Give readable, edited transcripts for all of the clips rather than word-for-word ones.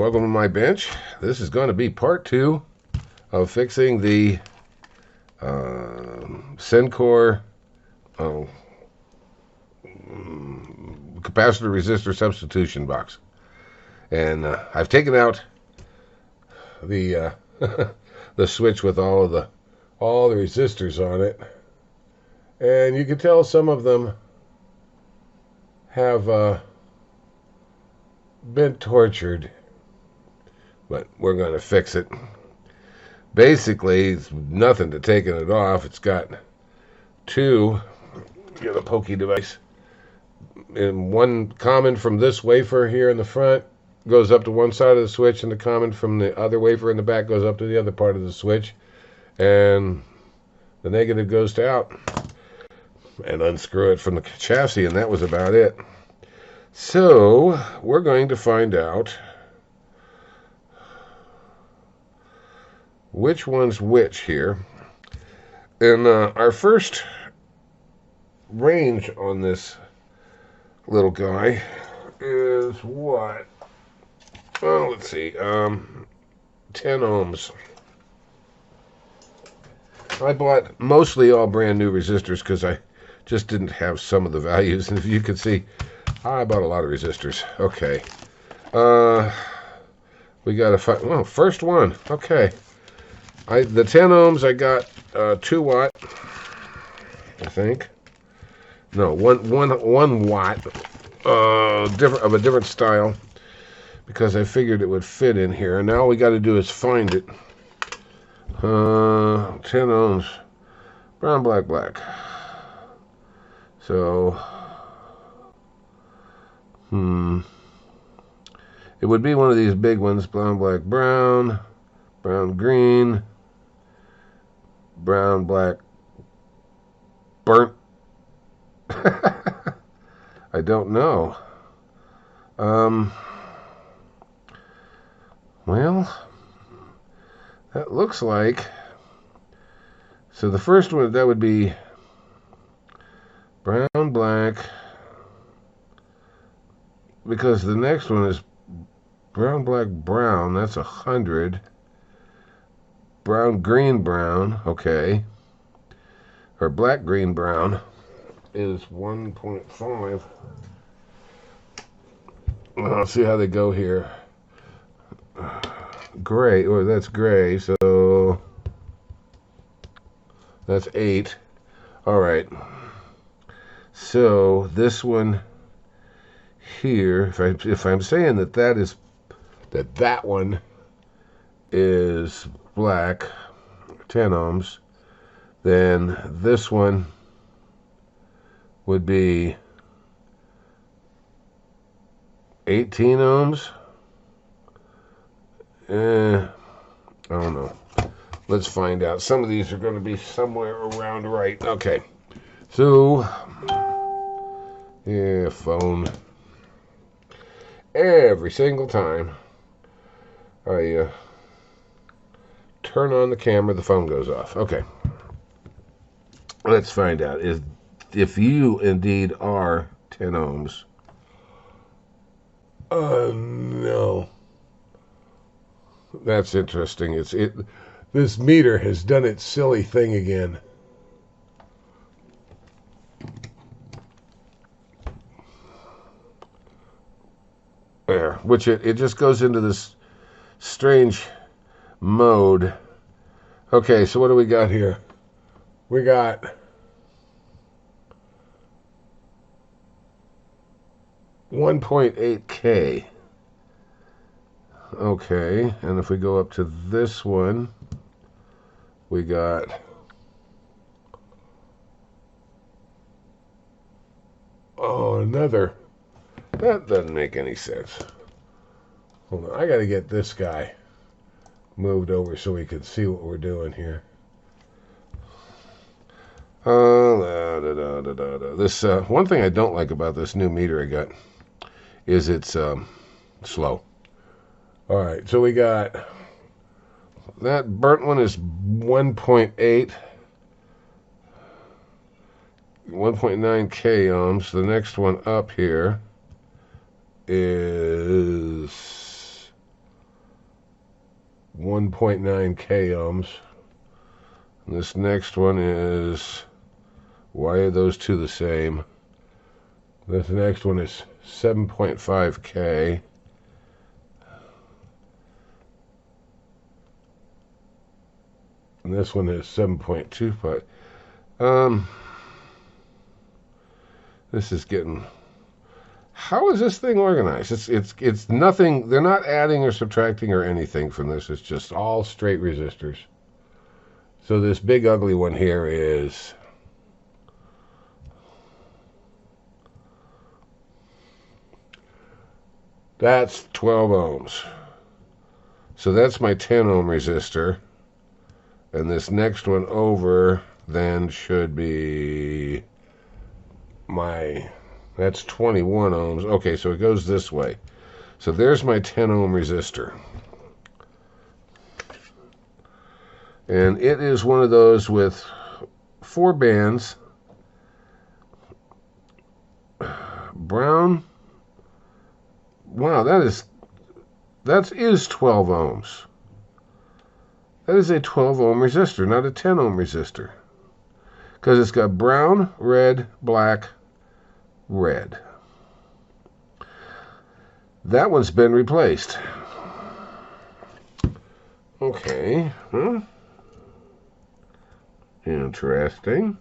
welcome to my bench. This is going to be part 2 of fixing the Sencore capacitor resistor substitution box. And I've taken out the the switch with all the resistors on it, and you can tell some of them have been tortured, but we're going to fix it. Basically, it's nothing to taking it off. It's got two, a pokey device, and one common from this wafer here in the front goes up to one side of the switch, and the common from the other wafer in the back goes up to the other part of the switch, and the negative goes to out, and unscrew it from the chassis, and that was about it. So we're going to find out which one's which here. And our first range on this little guy is what? Well, let's see, 10 ohms. I bought mostly all brand new resistors because I just didn't have some of the values. And if you can see, I bought a lot of resistors. Okay. We got to find, well, first one. Okay. The 10 ohms, I got 2 watt, I think. No, one watt, different, of a different style, because I figured it would fit in here. And now all we got to do is find it. 10 ohms, brown, black, black. So, it would be one of these big ones: brown, black, brown, brown, green, brown, black, burnt. I don't know. Well, that looks like, so the first one, that would be brown, black, because the next one is brown, black, brown. That's 100. Brown, green, brown. Okay. Or black, green, brown is 1.5. Let's see how they go here. Gray. Oh, that's gray. So that's 8. All right. So this one here, if I'm saying that one is black, 10 ohms, then this one would be 18 ohms. I don't know. Let's find out. Some of these are going to be somewhere around right. Okay. So, yeah, phone. Every single time I turn on the camera, the phone goes off. Okay. Let's find out if you indeed are 10 ohms. No. That's interesting. This meter has done its silly thing again. There, which it just goes into this strange mode. Okay, so what do we got here? We got $1.8K. Okay, and if we go up to this one, we got another. That doesn't make any sense. Hold on, I got to get this guy moved over so we can see what we're doing here. This one thing I don't like about this new meter I got is it's slow. All right, so we got that burnt one is 1.8, 1.9K ohms. The next one up here is 1.9 k ohms. And this next one is, why are those two the same? This next one is 7.5 k. And this one is 7.25. This is getting. How is this thing organized? It's nothing. They're not adding or subtracting or anything from this. It's just all straight resistors. So this big ugly one here is. That's 12 ohms. So that's my 10 ohm resistor. And this next one over then should be that's 21 ohms. Okay, so it goes this way. So there's my 10 ohm resistor. And it is one of those with 4 bands. Brown. Wow, that is 12 ohms. That is a 12 ohm resistor, not a 10 ohm resistor. Because it's got brown, red, black, red. That one's been replaced. Okay. Huh? Interesting.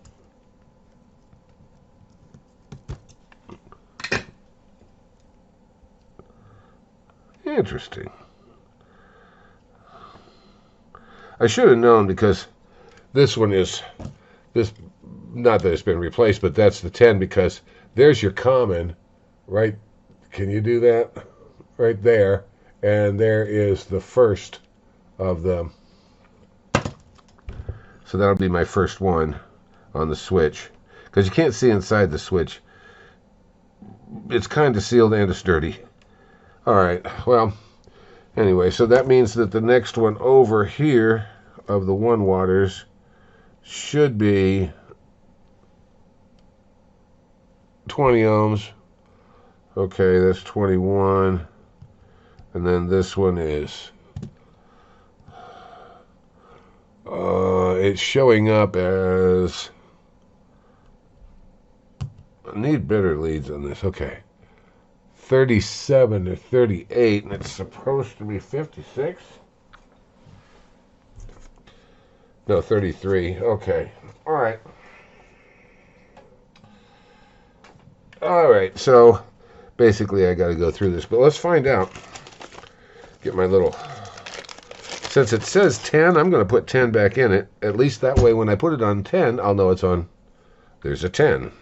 Interesting. I should have known because this one is this. Not that it's been replaced, but that's the 10 because there's your common, right? Can you do that? Right there. And there is the first of them. So that'll be my first one on the switch. Because you can't see inside the switch. It's kind of sealed and it's dirty. Alright, well, anyway, so that means that the next one over here of the 1 waters should be 20 ohms. Okay, that's 21. And then this one is it's showing up as I need better leads on this. Okay. 37 to 38, and it's supposed to be 56? No, 33. Okay. All right. All right. So basically I got to go through this, but let's find out. Get my little. Since it says 10, I'm going to put 10 back in it. At least that way when I put it on 10, I'll know it's on. There's a 10.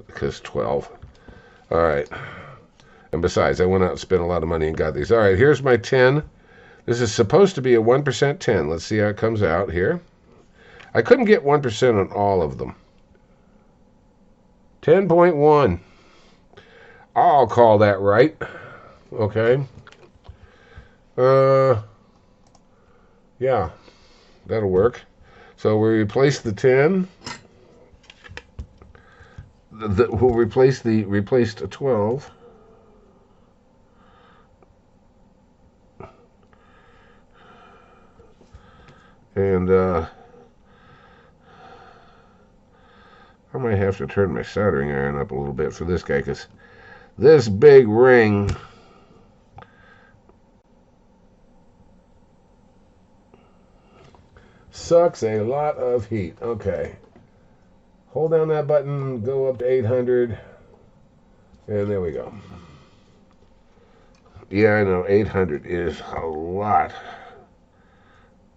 Because 12. All right. And besides, I went out and spent a lot of money and got these. All right, here's my 10. This is supposed to be a 1% 10. Let's see how it comes out here. I couldn't get 1% on all of them. 10.1. I'll call that right. Okay. Yeah, that'll work. So we replace the 10. We'll replaced a 12. And I might have to turn my soldering iron up a little bit for this guy, because this big ring sucks a lot of heat. Okay. Hold down that button, go up to 800, and there we go. Yeah, I know, 800 is a lot.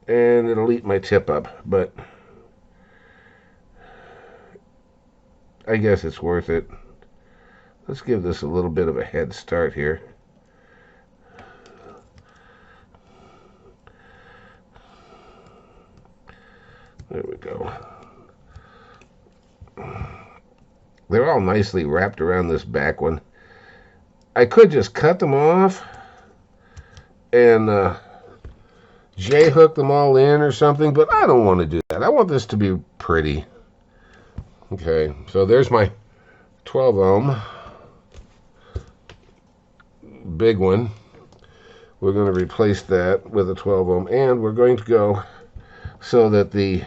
And it'll eat my tip up, but I guess it's worth it. Let's give this a little bit of a head start here. There we go. They're all nicely wrapped around this back one. I could just cut them off and J-hook them all in or something, but I don't want to do that. I want this to be pretty. Okay, so there's my 12 ohm. Big one. we're going to replace that with a 12 ohm, and we're going to go so that the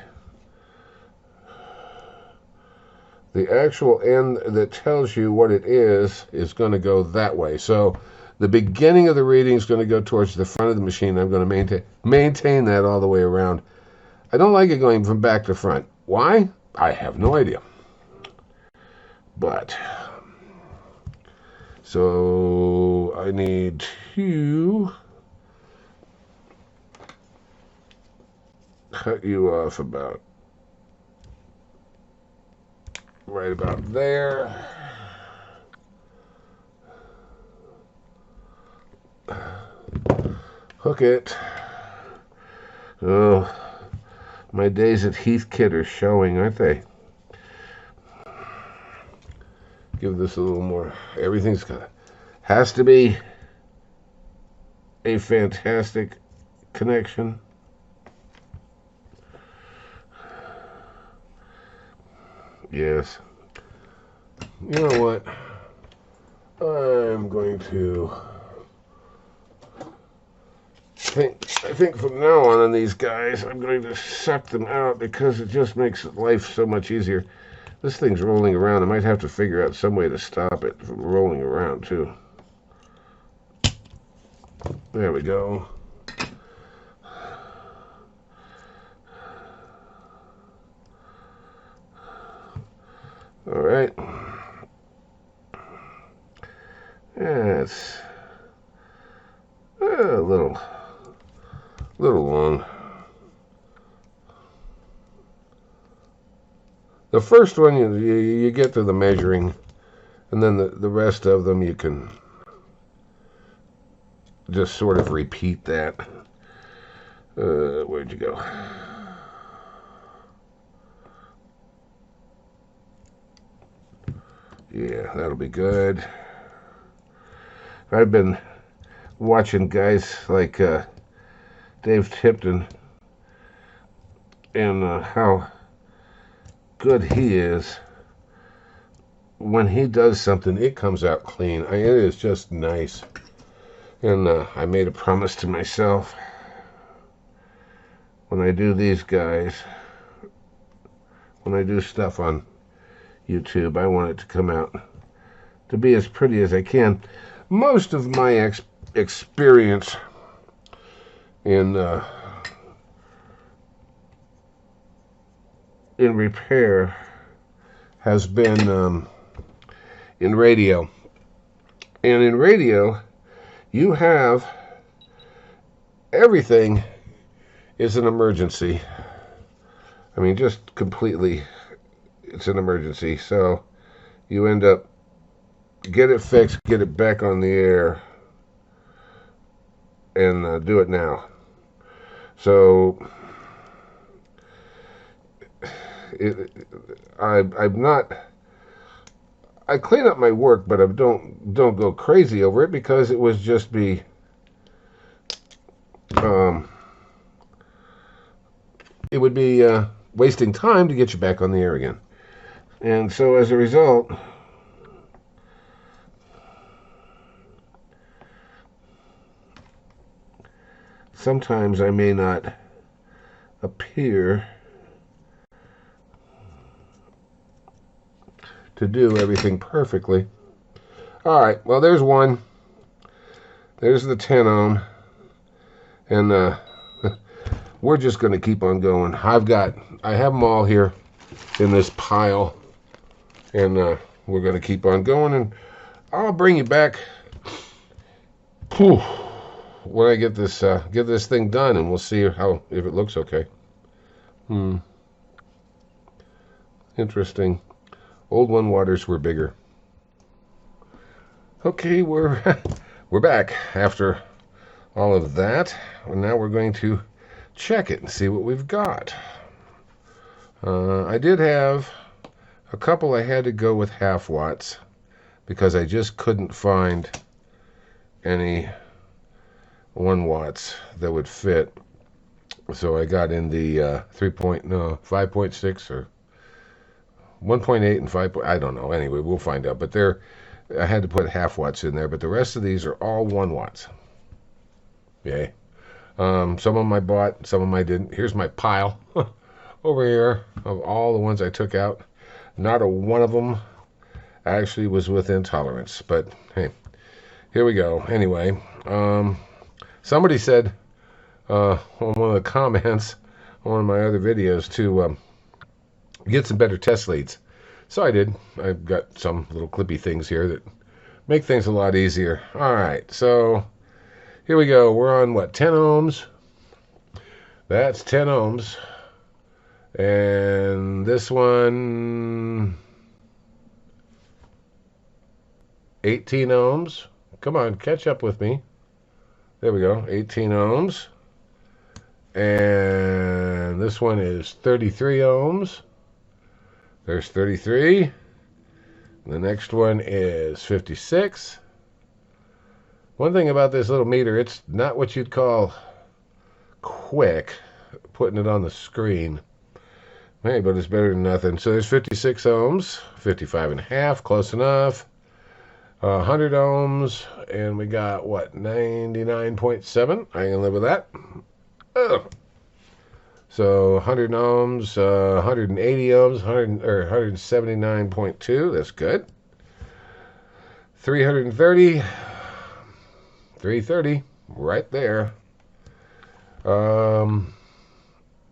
actual end that tells you what it is going to go that way. So the beginning of the reading is going to go towards the front of the machine. I'm going to maintain that all the way around. I don't like it going from back to front. Why? I have no idea. But, so I need to cut you off about right about there. Hook it. Oh, my days at Heathkit are showing, aren't they? Give this a little more. Everything's has to be a fantastic connection. Yes. You know what? I'm going to I think from now on these guys, I'm going to suck them out because it just makes life so much easier. This thing's rolling around. I might have to figure out some way to stop it from rolling around, too. There we go. All right. That's a little long. The first one, you get to the measuring, and then the rest of them you can just sort of repeat that. Where'd you go? Yeah, that'll be good. I've been watching guys like Dave Tipton and how good he is. When he does something, it comes out clean. It is just nice. And I made a promise to myself when I do these guys, when I do stuff on YouTube, I want it to come out to be as pretty as I can. Most of my experience in repair has been in radio. And in radio, you have everything is an emergency. I mean, just completely, it's an emergency. So you end up, get it fixed, get it back on the air, and do it now. So I'm not. I clean up my work, but I don't go crazy over it because it would just be it would be wasting time to get you back on the air again. And so as a result, sometimes I may not appear to do everything perfectly. All right, well, there's one. There's the 10 ohm. And we're just going to keep on going. I have them all here in this pile. And we're going to keep on going. And I'll bring you back when I get this thing done. And we'll see if it looks okay. Interesting. Old one waters were bigger. Okay, we're back after all of that. And now we're going to check it and see what we've got. I did have a couple I had to go with half watts because I just couldn't find any 1 watts that would fit. So I got in the 5.6 or 1.8 and 5. I don't know. Anyway, we'll find out. But I had to put half watts in there. But the rest of these are all 1 watts. Yay. Some of them I bought, some of them I didn't. Here's my pile over here of all the ones I took out. Not a one of them actually was within tolerance, but hey, here we go. Anyway, somebody said on one of the comments on one of my other videos to get some better test leads. So I did. I've got some little clippy things here that make things a lot easier. All right, so here we go. We're on what, 10 ohms? That's 10 ohms. And this one, 18 ohms. Come on, catch up with me. There we go, 18 ohms. And this one is 33 ohms. There's 33. The next one is 56. One thing about this little meter, it's not what you'd call quick, putting it on the screen. Hey, but it's better than nothing. So there's 56 ohms, 55 and a half, close enough. 100 ohms, and we got, what, 99.7? I can live with that. So 100 ohms, 180 ohms, 179.2, that's good. 330, 330, right there.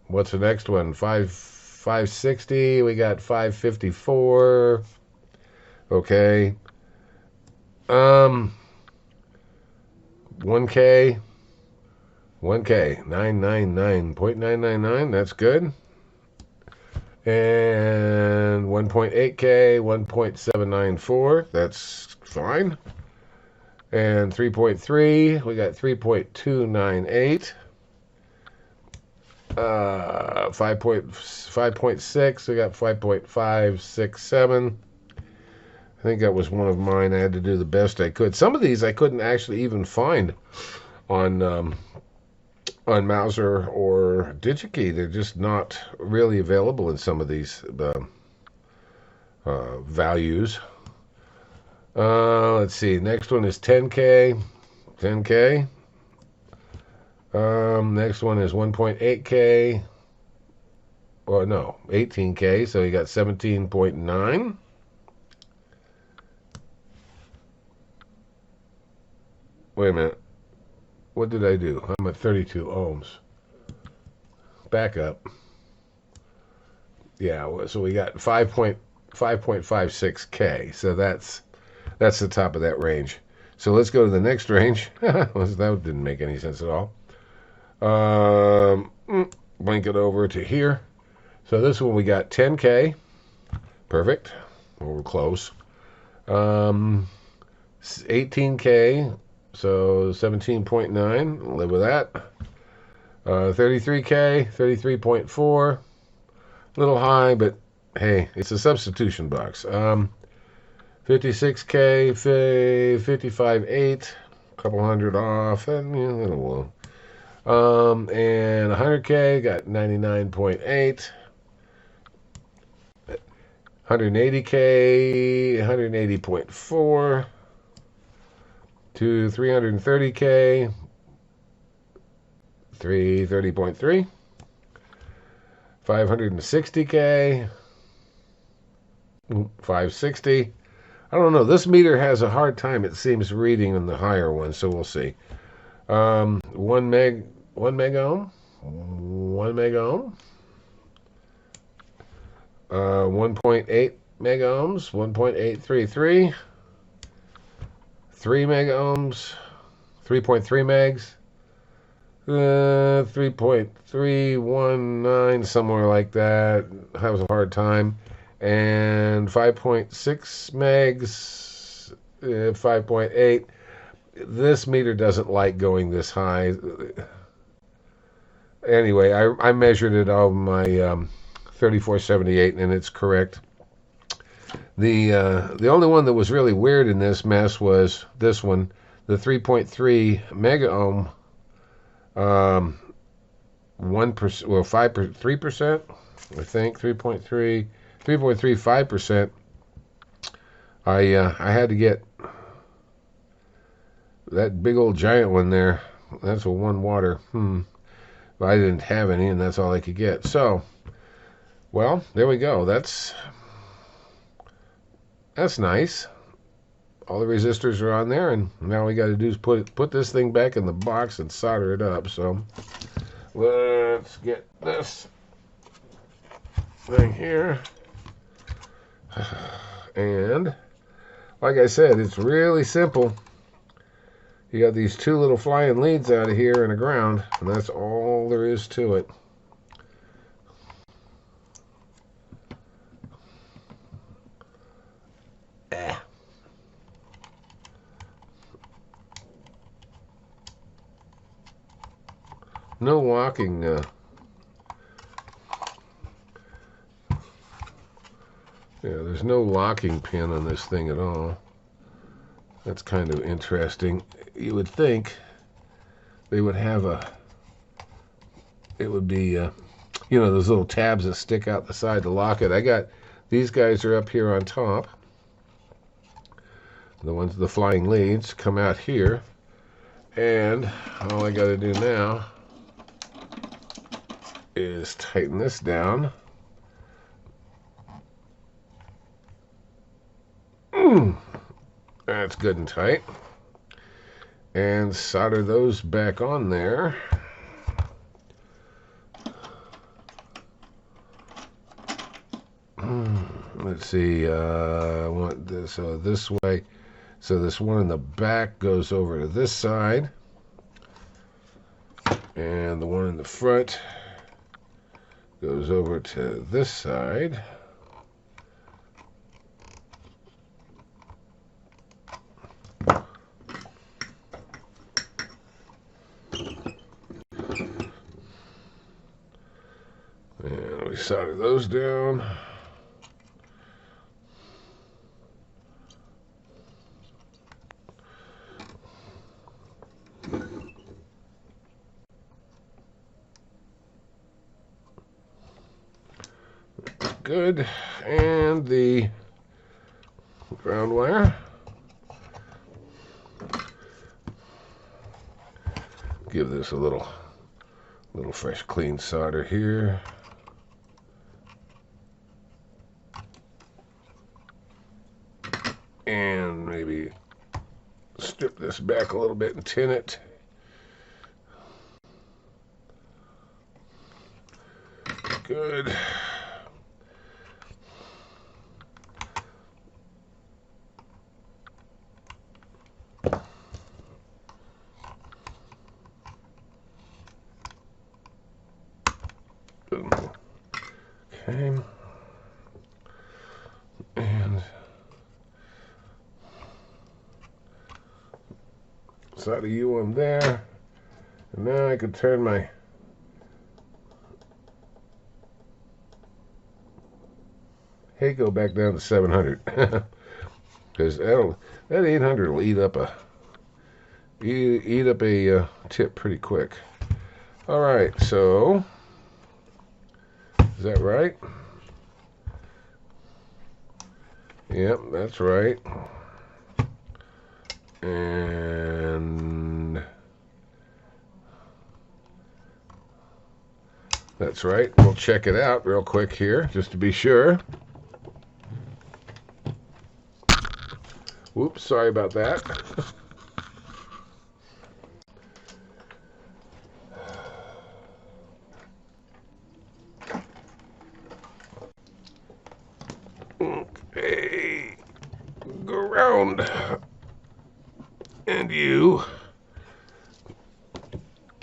What's the next one? 560, we got 554. Okay. 1K, 999.999, that's good. And 1.8K, 1.794, that's fine. And 3.3, we got 3.298. 5.6, we got 5.567. I think that was one of mine. I had to do the best I could. Some of these I couldn't actually even find on Mouser or DigiKey. They're just not really available in some of these values. Let's see. Next one is 10K. 10K. Next one is 1.8K. Well, no, 18K. So you got 17.9. Wait a minute. What did I do? I'm at 32 ohms. Back up. Yeah, so we got 5.56K. So that's the top of that range. So let's go to the next range. That didn't make any sense at all. Blink it over to here. So this one we got 10K. Perfect. We're close. 18K. So 17.9, live with that. 33K, 33.4, a little high, but hey, it's a substitution box. 56K, 55.8, a couple hundred off, and a little low. And 100K, got 99.8. 180K, 180.4. To 330K, 330.3, 560K, 560. I don't know. This meter has a hard time, it seems, reading on the higher one, so we'll see. 1 meg ohm, 1 meg ohm, 1.8 meg ohms, 1.833. 3 meg ohms, 3.3 megs, 3.319, somewhere like that. That was a hard time. And 5.6 megs, 5.8. This meter doesn't like going this high. Anyway, I measured it on my 3478, and it's correct. The only one that was really weird in this mess was this one, the 3.3 mega ohm, 1%, well 3%, I think 3.35%. I had to get that big old giant one there That's a 1 water. But I didn't have any, and that's all I could get. So, well, there we go. That's nice. All the resistors are on there, and now we got to do is put this thing back in the box and solder it up. So let's get this thing here. And like I said, it's really simple. You got these 2 little flying leads out of here and a ground, and that's all there is to it. No locking. Yeah, there's no locking pin on this thing at all. That's kind of interesting. You would think they would have it would be, those little tabs that stick out the side to lock it. These guys are up here on top. The flying leads come out here. And all I got to do now is tighten this down. That's good and tight. And solder those back on there. Let's see, I want this this way. So this one in the back goes over to this side. And the one in the front goes over to this side. And we solder those down. Good. And the ground wire. Give this a little fresh clean solder here. And maybe strip this back a little bit and tin it. Good. Okay. And solder you on there. And now I can turn my Heiko back down to 700. Because that 800 will eat up a tip pretty quick. All right, so is that right? Yep, that's right. And that's right. We'll check it out real quick here, just to be sure. Whoops, sorry about that. Okay, go around. And you.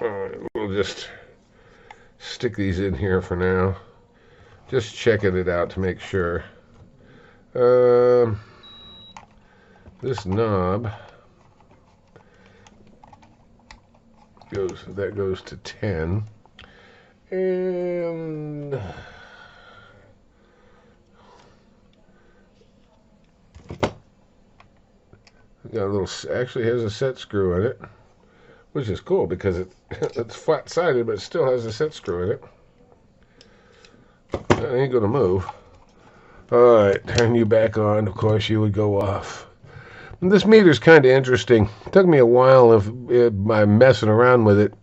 Alright, we'll just stick these in here for now. Just checking it out to make sure. This knob goes to 10. And got a little, actually has a set screw in it, which is cool because it's flat sided, but it still has a set screw in it. That ain't gonna move. Alright, turn you back on. Of course you would go off. And this meter's kind of interesting. It took me a while by messing around with it.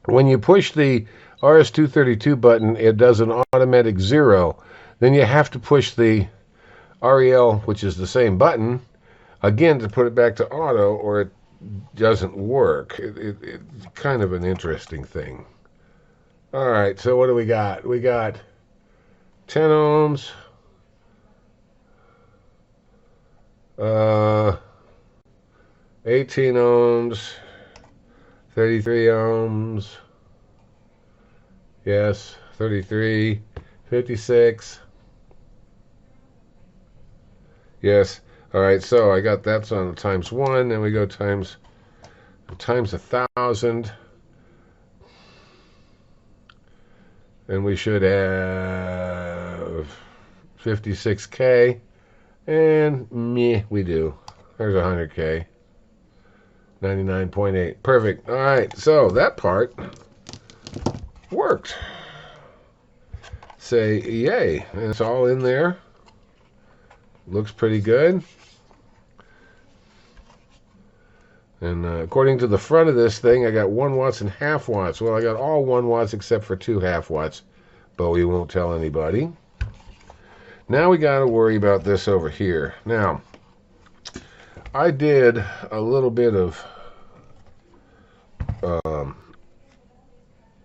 When you push the RS-232 button, it does an automatic 0. Then you have to push the REL, which is the same button, again to put it back to auto, or it doesn't work. It's kind of an interesting thing. All right, so what do we got? We got 10 ohms, 18 ohms, 33 ohms, yes, 33, 56, yes. All right, so I got that's on times 1, then we go times 1,000, and we should have 56K, and meh, we do. There's 100K, 99.8, perfect. All right, so that part worked. Say yay, and it's all in there. Looks pretty good. And according to the front of this thing, I got 1 watts and half watts. Well, I got all 1 watts except for 2 half watts, but we won't tell anybody. Now we got to worry about this over here. Now, I did a little bit of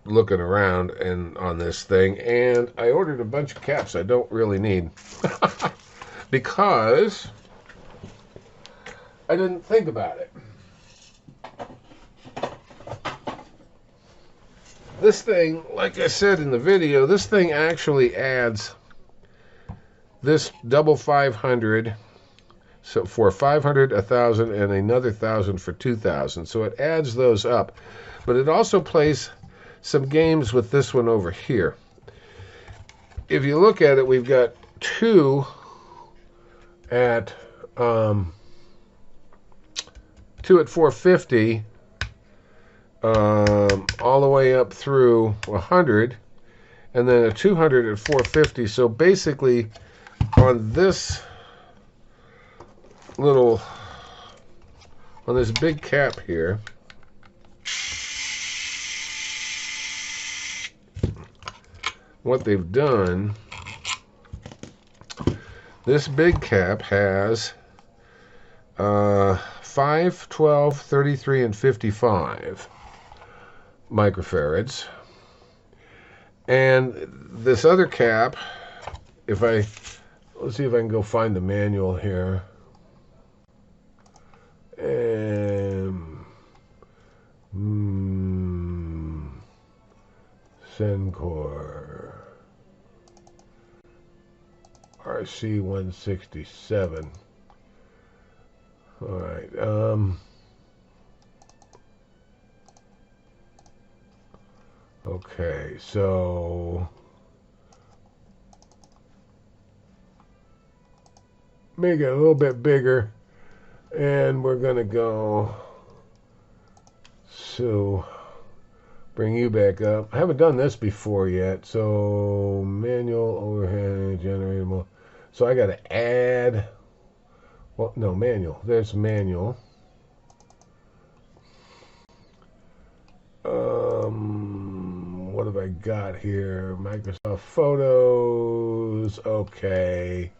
looking around and on this thing, and I ordered a bunch of caps I don't really need because I didn't think about it. This thing, like I said in the video, this thing actually adds this double 500, so for 500, 1,000, and another 1,000 for 2,000. So it adds those up, but it also plays some games with this one over here. If you look at it, we've got 2 at 450. All the way up through 100, and then a 200 at 450. So basically, on this big cap here, what they've done, this big cap has 5, 12, 33, and 55 microfarads, and this other cap, let's see if I can go find the manual here, Sencore RC 167. All right, okay, so make it a little bit bigger, and we're gonna go, so bring you back up. I haven't done this before yet, so manual overhead generatable. So I gotta add, well, no, manual, there's manual. What have I got here? Microsoft Photos. Okay.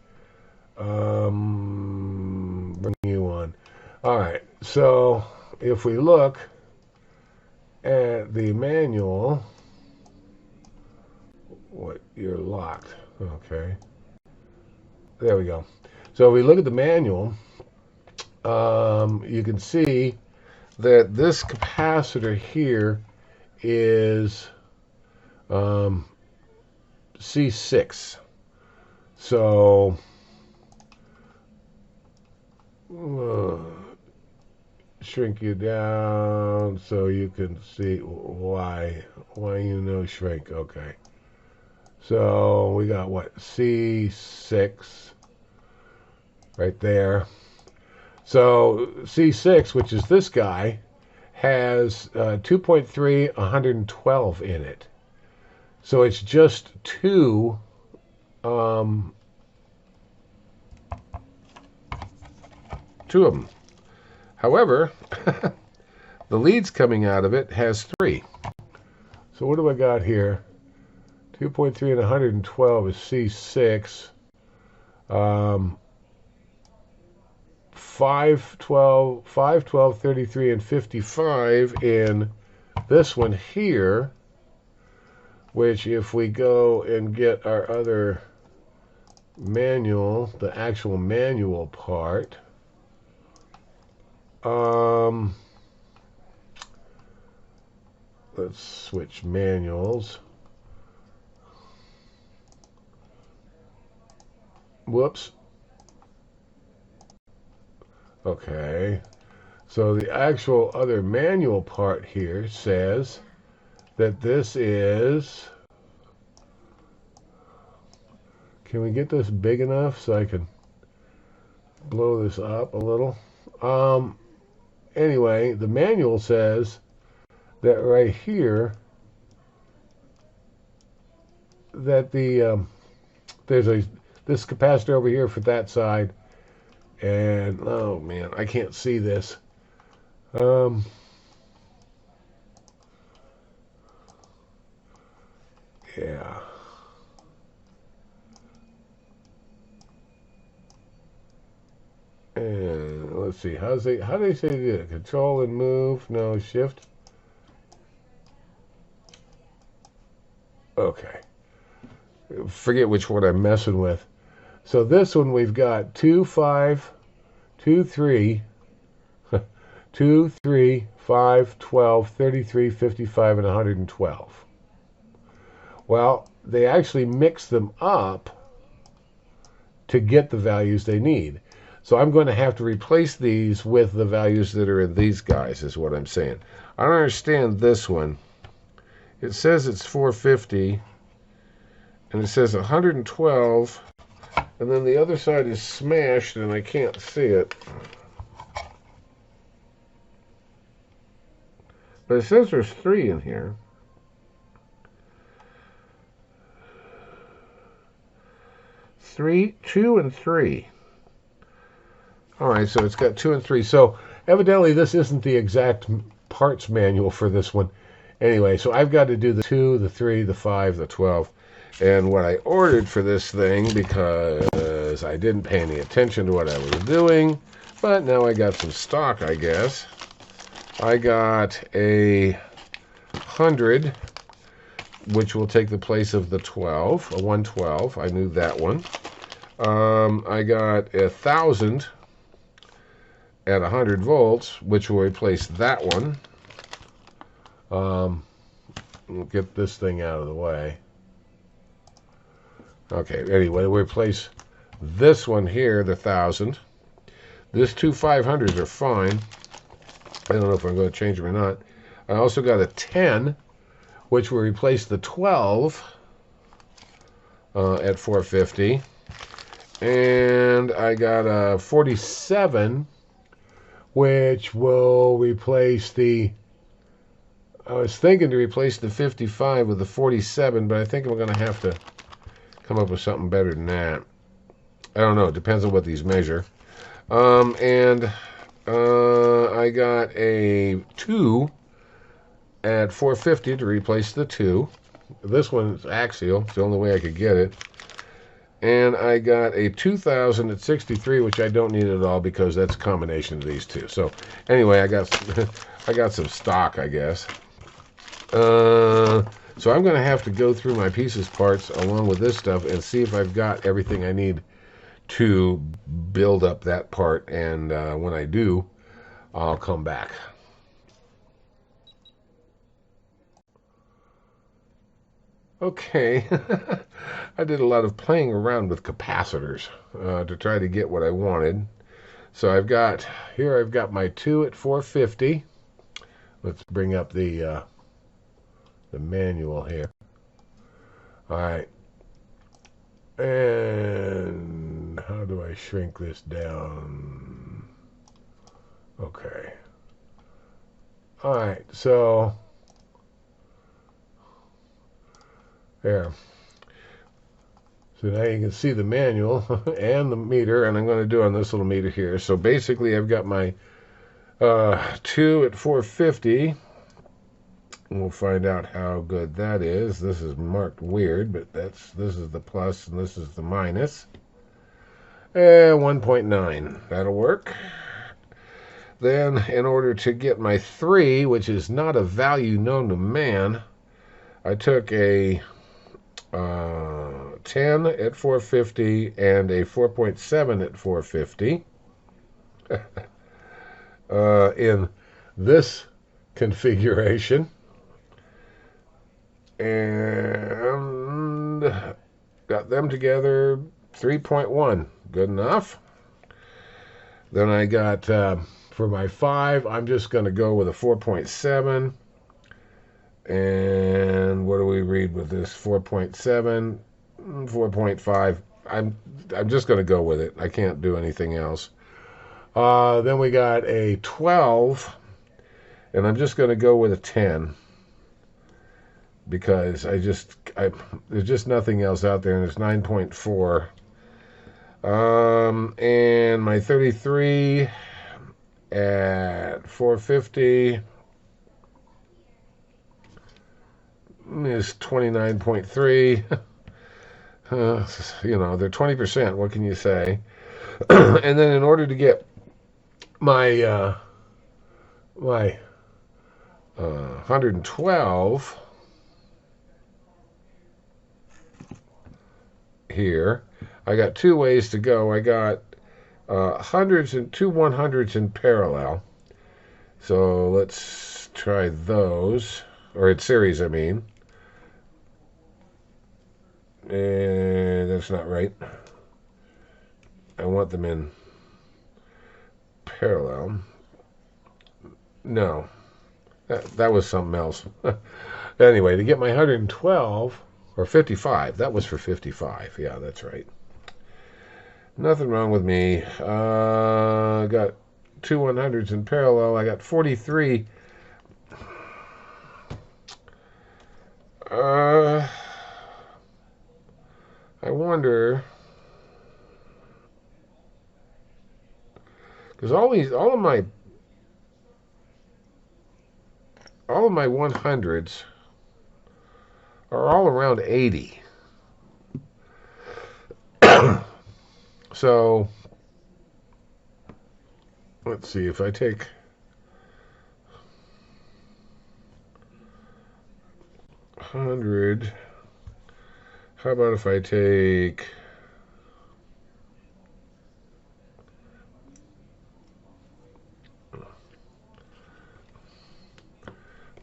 Bring you on. All right. So if we look at the manual, you're locked. Okay. There we go. So if we look at the manual, you can see that this capacitor here is C6. So shrink you down so you can see why shrink. Okay. So we got what, C6 right there. So C6, which is this guy, has 2.3 112 in it. So it's just two of them. However, the leads coming out of it has 3. So what do I got here? 2.3 and 112 is C6. 5, 12, 33, and 55 in this one here, which if we go and get our other manual, the actual manual part, let's switch manuals. Whoops. Okay. So the actual other manual part here says that this is... Can we get this big enough so I can blow this up a little? Anyway, the manual says that right here that there's this capacitor over here for that side, and oh man, I can't see this. Yeah. And let's see, how do they say to do it? Control and move? No, shift. Okay. Forget which one I'm messing with. So this one we've got 2, 5, 2, 3, 2, 3, 5, 12, 33, 55, and 112. Well, they actually mix them up to get the values they need. So I'm going to have to replace these with the values that are in these guys, is what I'm saying. I don't understand this one. It says it's 450, and it says 112, and then the other side is smashed, and I can't see it. But it says there's 3 in here. Two and 3. All right, so it's got 2 and 3. So evidently this isn't the exact parts manual for this one. Anyway, so I've got to do the 2, the 3, the 5, the 12. And what I ordered for this thing, because I didn't pay any attention to what I was doing, but now I got some stock, I guess. I got a 100, which will take the place of the 12, a 112. I knew that one. I got 1,000 at 100 volts, which will replace that one. We'll get this thing out of the way. Okay, anyway, we'll replace this one here, the 1,000. This 2 500s are fine. I don't know if I'm going to change them or not. I also got a 10, which will replace the 12 at 450. And I got a 47, which will replace the... I was thinking to replace the 55 with the 47, but I think I'm going to have to come up with something better than that. I don't know. It depends on what these measure. I got a 2 at 450 to replace the 2. This one's axial. It's the only way I could get it. And I got a 2,000 at 63, which I don't need at all because that's a combination of these two. So anyway, I got some stock, I guess. So I'm going to have to go through my pieces parts along with this stuff and see if I've got everything I need to build up that part. And when I do, I'll come back. Okay, I did a lot of playing around with capacitors to try to get what I wanted. So I've got my 2 at 450. Let's bring up the manual here. All right, and how do I shrink this down? Okay. All right, so there. So now you can see the manual and the meter, and I'm going to do on this little meter here. So basically I've got my 2 at 450. We'll find out how good that is. This is marked weird, but this is the plus and this is the minus. 1.9. That'll work. Then, in order to get my 3, which is not a value known to man, I took a 10 at 450 and a 4.7 at 450. In this configuration. And got them together, 3.1. Good enough. Then I got, for my 5, I'm just going to go with a 4.7. And what do we read with this? 4.7, 4.5. I'm just going to go with it. I can't do anything else. Then we got a 12, and I'm just going to go with a 10 because there's just nothing else out there, and it's 9.4. And my 33 at 450 is 29.3. You know, they're 20%. What can you say? And then in order to get my 112 here, I got 2 ways to go. I got hundreds and 2 100s in parallel. So let's try those, or in series, I mean. And that's not right. I want them in parallel. No, that was something else. Anyway, to get my 112 or 55, that was for 55. Yeah, that's right. Nothing wrong with me. Got 2 100s in parallel. I got 43. I wonder, because all of my 100s are all around 80. So let's see, if I take 100, how about if I take,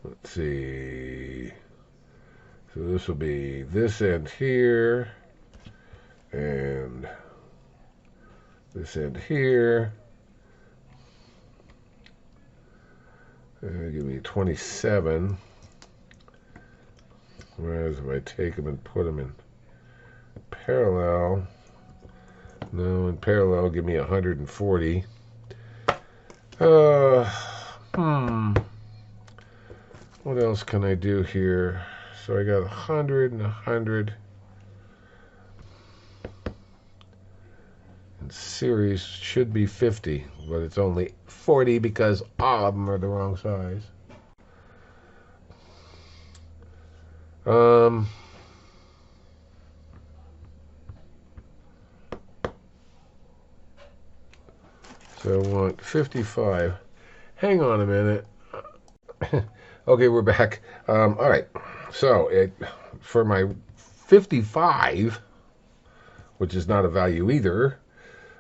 let's see, so this will be this end here and this end here. Give me 27. Whereas if I take them and put them in parallel, no, in parallel, give me 140. What else can I do here? So I got 100 and 100. And series should be 50, but it's only 40 because all of them are the wrong size. So I want 55. Hang on a minute. Okay, we're back. All right. So for my 55, which is not a value either,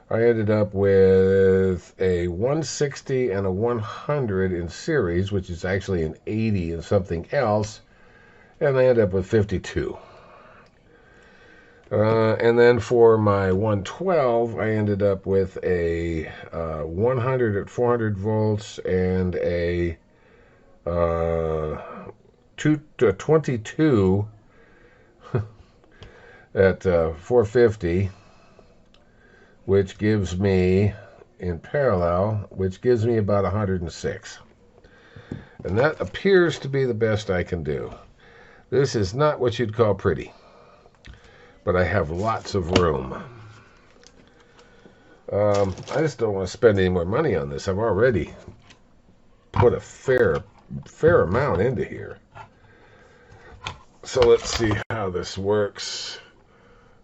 I ended up with a 160 and a 100 in series, which is actually an 80 and something else, and I ended up with 52. And then for my 112, I ended up with a 100 at 400 volts and a 22 at 450, which gives me, in parallel, which gives me about 106. And that appears to be the best I can do. This is not what you'd call pretty, but I have lots of room. I just don't want to spend any more money on this. I've already put a fair amount into here. So let's see how this works.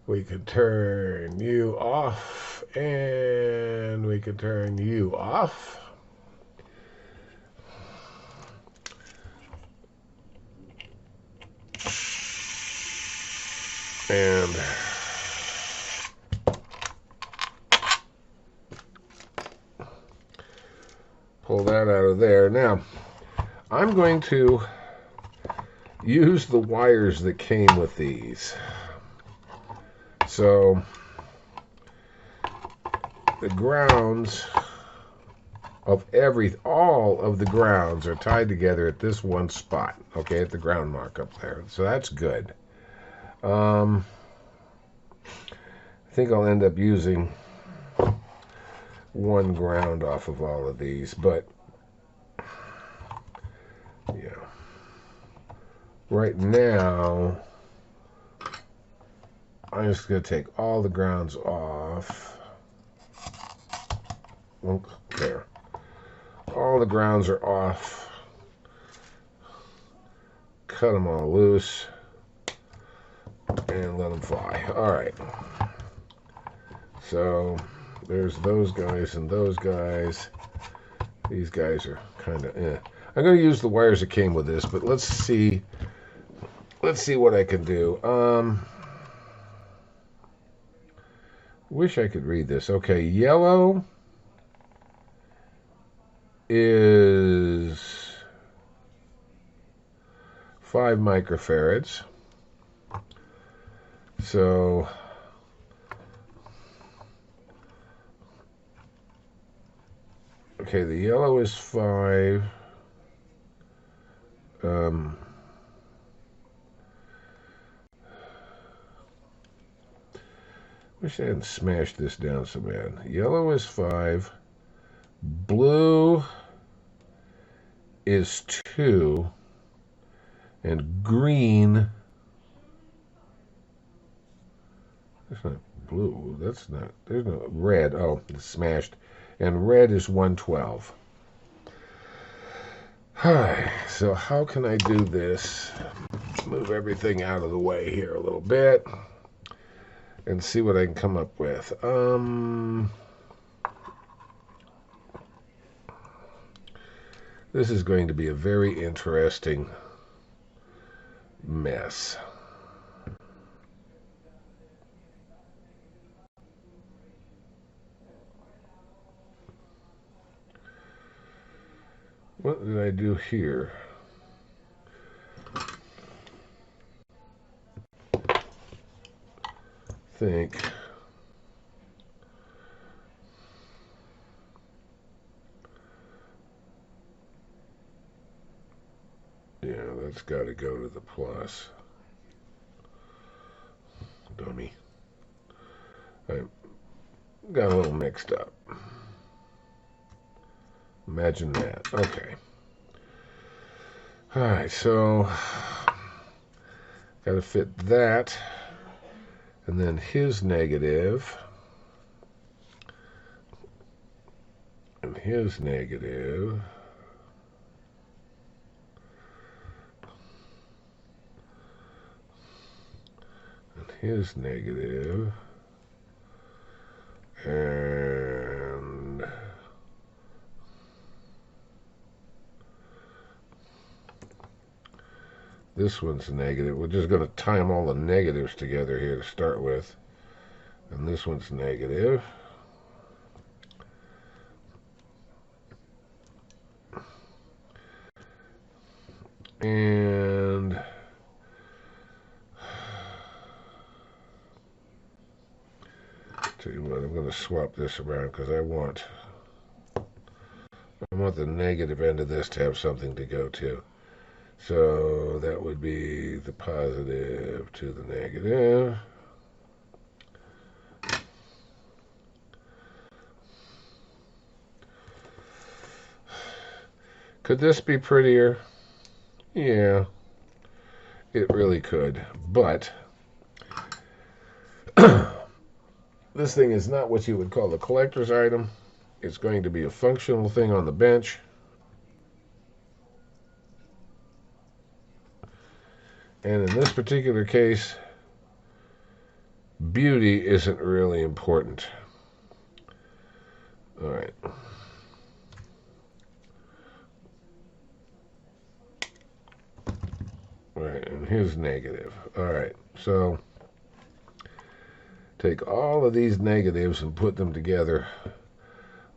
We can turn you off, and we can turn you off. And pull that out of there. Now, I'm going to use the wires that came with these. So the grounds of all of the grounds are tied together at this one spot, okay, at the ground mark up there. So that's good. I think I'll end up using one ground off of all of these, but yeah. Right now, I'm just going to take all the grounds off. There. All the grounds are off. Cut them all loose and let them fly. All right. So there's those guys and those guys. These guys are kind of I'm going to use the wires that came with this, but let's see what I can do. Wish I could read this. Okay, yellow is 5 microfarads. So okay, the yellow is 5. Wish I hadn't smashed this down so bad. Yellow is 5. Blue is 2. And green, that's not blue. That's not, there's no red. Oh, it's smashed. And red is 112. Alright, so how can I do this? Move everything out of the way here a little bit and see what I can come up with. This is going to be a very interesting mess. What did I do here? Think. Yeah, that's got to go to the plus. Dummy. I got a little mixed up. Imagine that. Okay. Alright, so got to fit that. And then his negative. And his negative. And his negative. And this one's negative. We're just going to time all the negatives together here to start with. And this one's negative. And tell you what, I'm going to swap this around because I want the negative end of this to have something to go to. So that would be the positive to the negative. Could this be prettier? Yeah, it really could. But this thing is not what you would call a collector's item. It's going to be a functional thing on the bench. And in this particular case, beauty isn't really important. All right. All right, and here's negative. All right, so take all of these negatives and put them together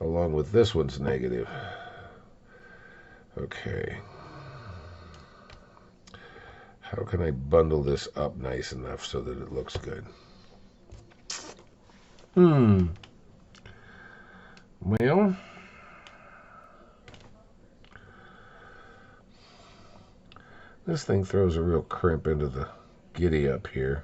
along with this one's negative. Okay. How can I bundle this up nice enough so that it looks good? Well, this thing throws a real crimp into the giddy up here.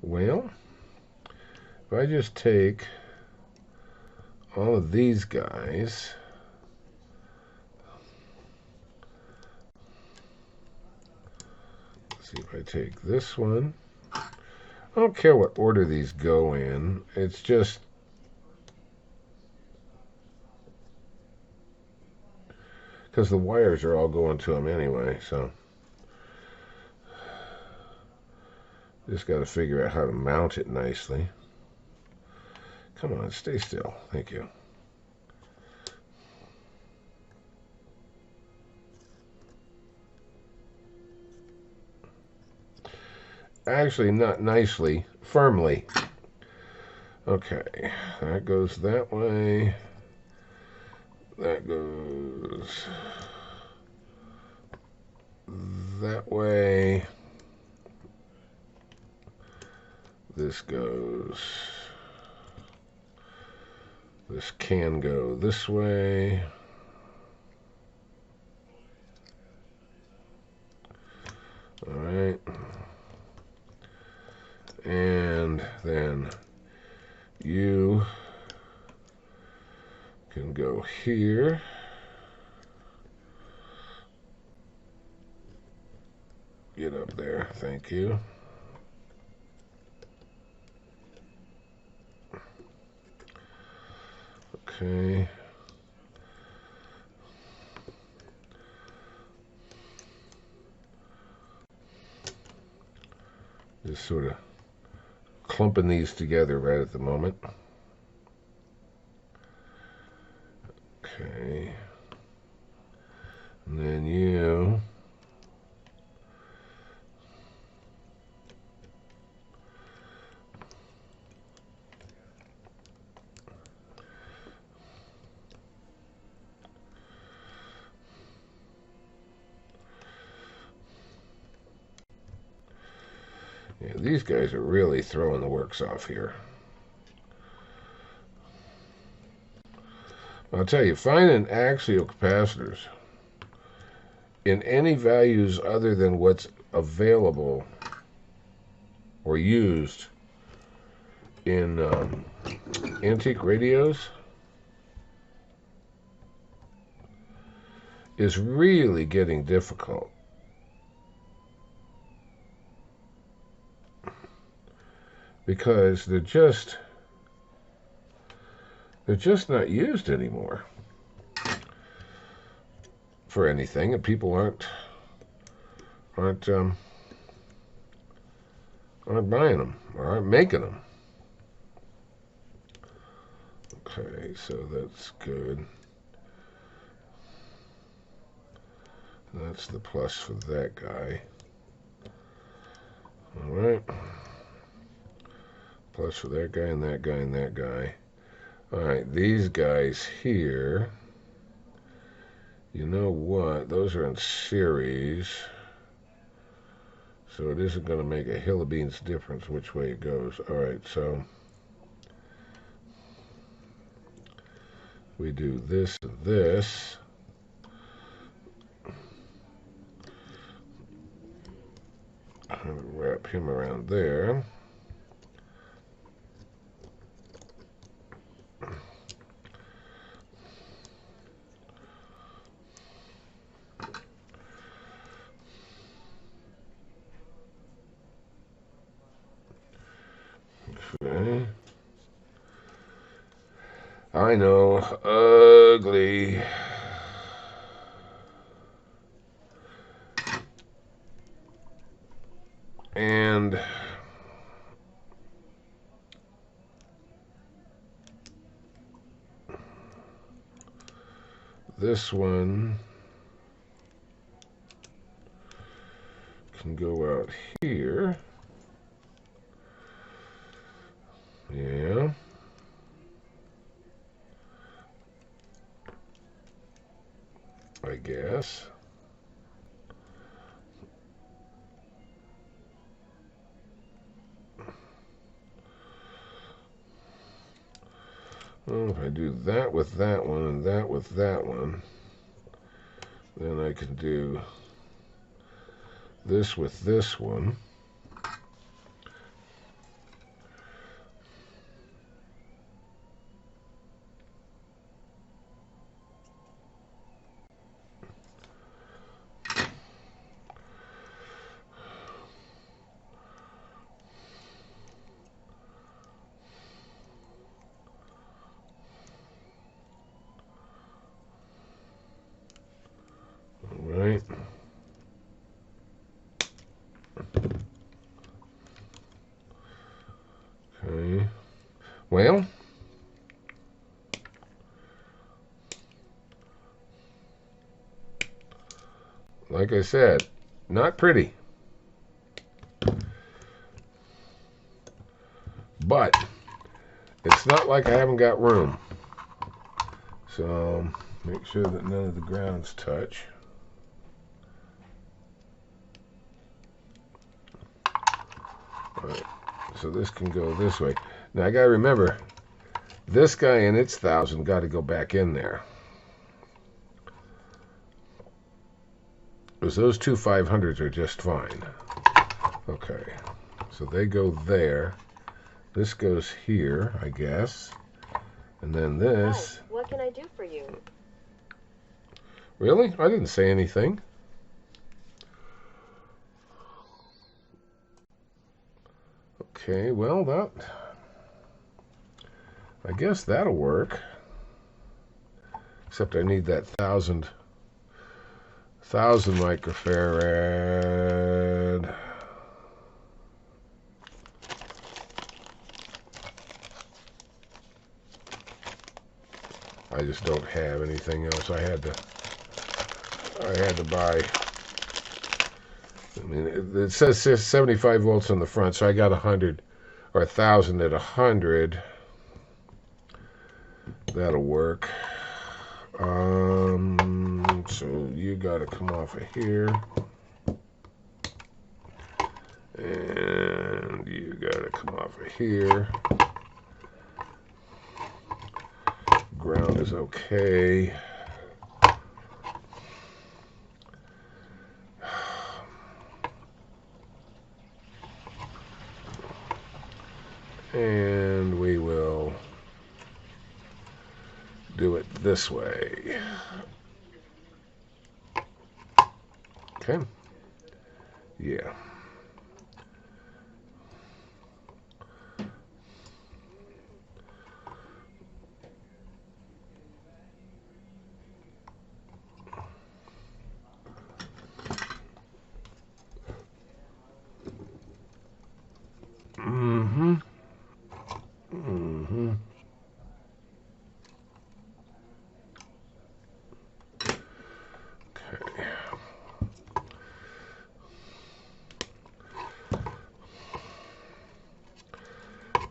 Well, if I just take all of these guys, let's see if I take this one. I don't care what order these go in. It's just because the wires are all going to them anyway, so just got to figure out how to mount it nicely. Come on, stay still. Thank you. Actually, not nicely, firmly. Okay, that goes that way. That goes that way. This goes. This can go this way. All right. And then you can go here. Get up there. Thank you. Okay. Just sort of clumping these together right at the moment. Okay. And then you yeah, these guys are really throwing the works off here. I'll tell you, finding axial capacitors in any values other than what's available or used in antique radios is really getting difficult. Because they're just not used anymore for anything, and people aren't buying them or aren't making them. Okay, so that's good. That's the plus for that guy. All right. Plus for that guy and that guy and that guy. All right, these guys here, you know what? Those are in series. So it isn't going to make a hill of beans difference which way it goes. All right, so we do this and this. Wrap him around there. Okay. I know, ugly. And this one can go out here. Yeah. I guess. Well, if I do that with that one and that with that one, then I can do this with this one. Right. Okay. Well, like I said, not pretty. But it's not like I haven't got room. So make sure that none of the grounds touch. All right. So this can go this way. Now I gotta remember, this guy and its 1,000 got to go back in there. Because those two 500s are just fine. Okay. So they go there. This goes here, I guess. And then this. Hi, what can I do for you? Really? I didn't say anything. Okay, well, that... I guess that'll work. Except I need that 1,000 microfarad. I just don't have anything else. I had to buy. I mean, it says 75 volts on the front, so I got 100 or 1,000 at 100. That'll work. So you got to come off of here, and you got to come off of here. Ground is okay. And we will do it this way. Okay. Yeah. Mm-hmm. Mm-hmm. Okay.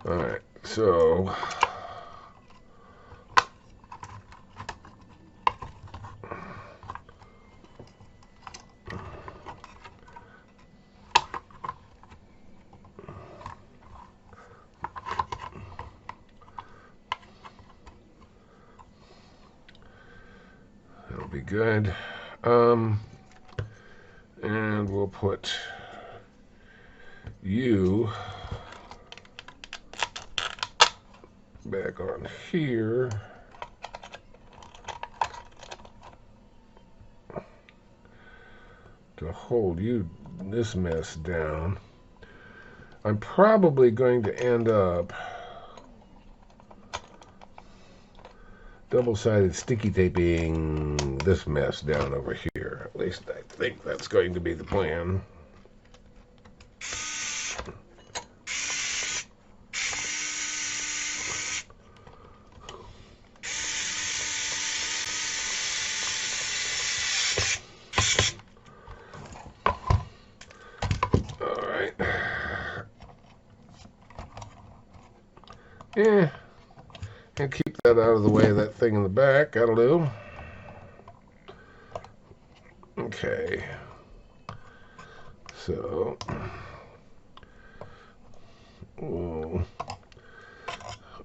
All right. So that'll be good. And we'll put you back on here. To hold this mess down. I'm probably going to end up double-sided sticky taping this mess down over here. At least I think that's going to be the plan. All right. Yeah. And keep that out of the way of that thing in the back. That'll do. Okay. So,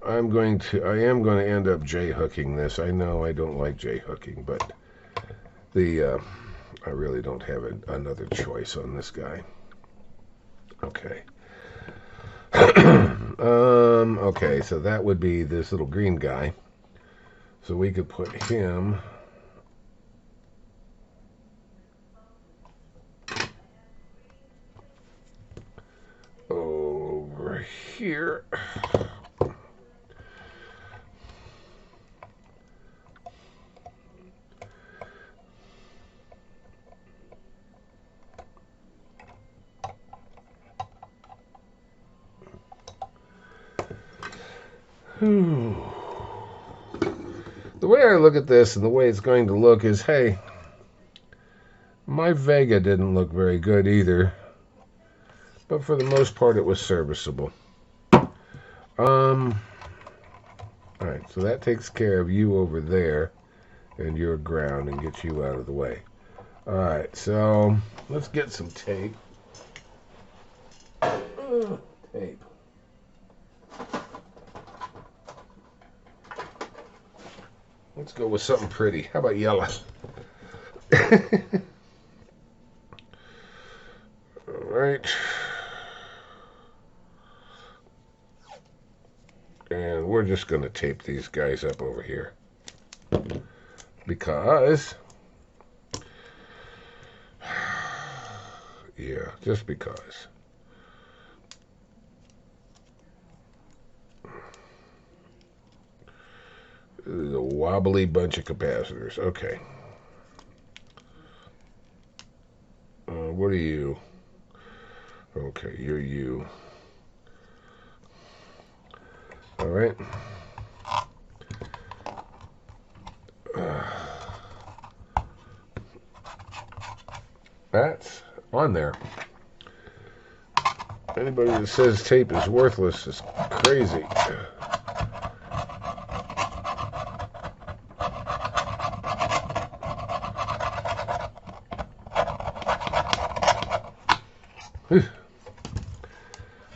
I am going to end up J-hooking this. I know I don't like J-hooking, but I really don't have another choice on this guy. Okay. Okay, so that would be this little green guy. So we could put him over here. The way I look at this and the way it's going to look is, hey, my Vega didn't look very good either, but for the most part it was serviceable. Alright, so that takes care of you over there and your ground and gets you out of the way. Alright, so let's get some tape. Tape. Let's go with something pretty. How about yellow? Alright. And we're just going to tape these guys up over here. Because... yeah, just because. This is a wobbly bunch of capacitors. Okay. What are you? Okay, you're you. All right. That's on there. Anybody that says tape is worthless is crazy.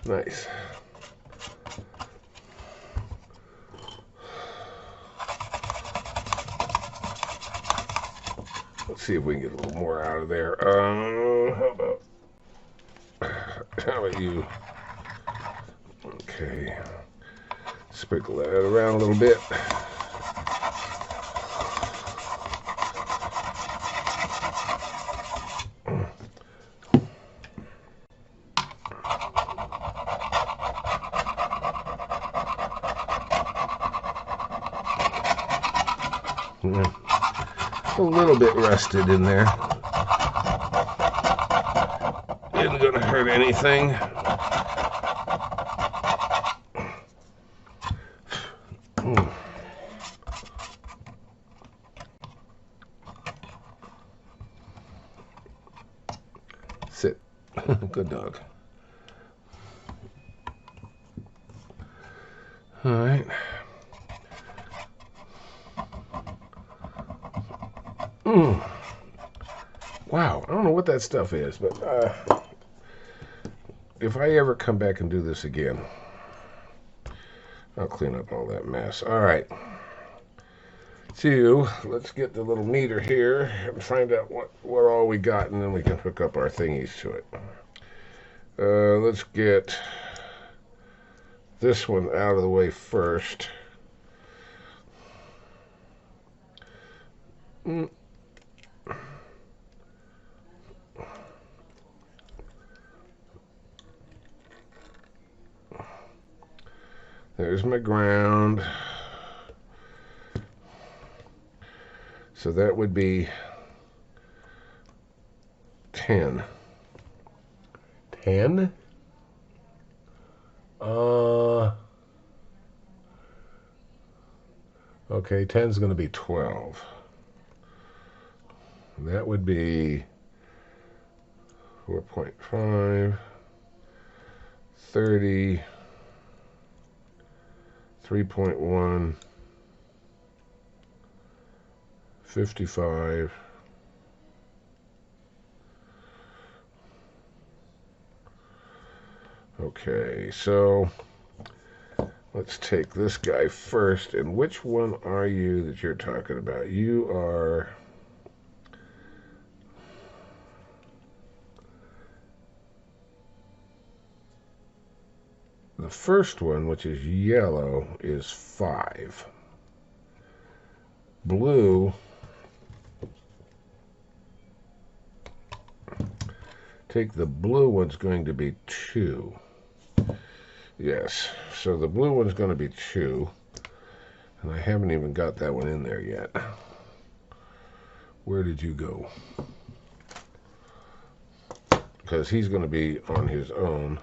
Nice. Let's see if we can get a little more out of there. How about you? Okay. Sprinkle that around a little bit. A little bit rusted in there. Isn't gonna hurt anything. Sit. Good dog. All right. Wow, I don't know what that stuff is, but if I ever come back and do this again, I'll clean up all that mess. All right. So, let's get the little meter here and find out what all we got, and then we can hook up our thingies to it. Let's get this one out of the way first. There's my ground. So that would be 10. 10? Okay, 10 is going to be 12. That would be 4.5, 30, 3.1, 55, okay, so let's take this guy first. And which one are you that you're talking about? You are the first one, which is yellow, is 5. Blue, take the blue one's going to be 2. Yes, so the blue one's going to be 2. And I haven't even got that one in there yet. Where did you go? Because he's going to be on his own.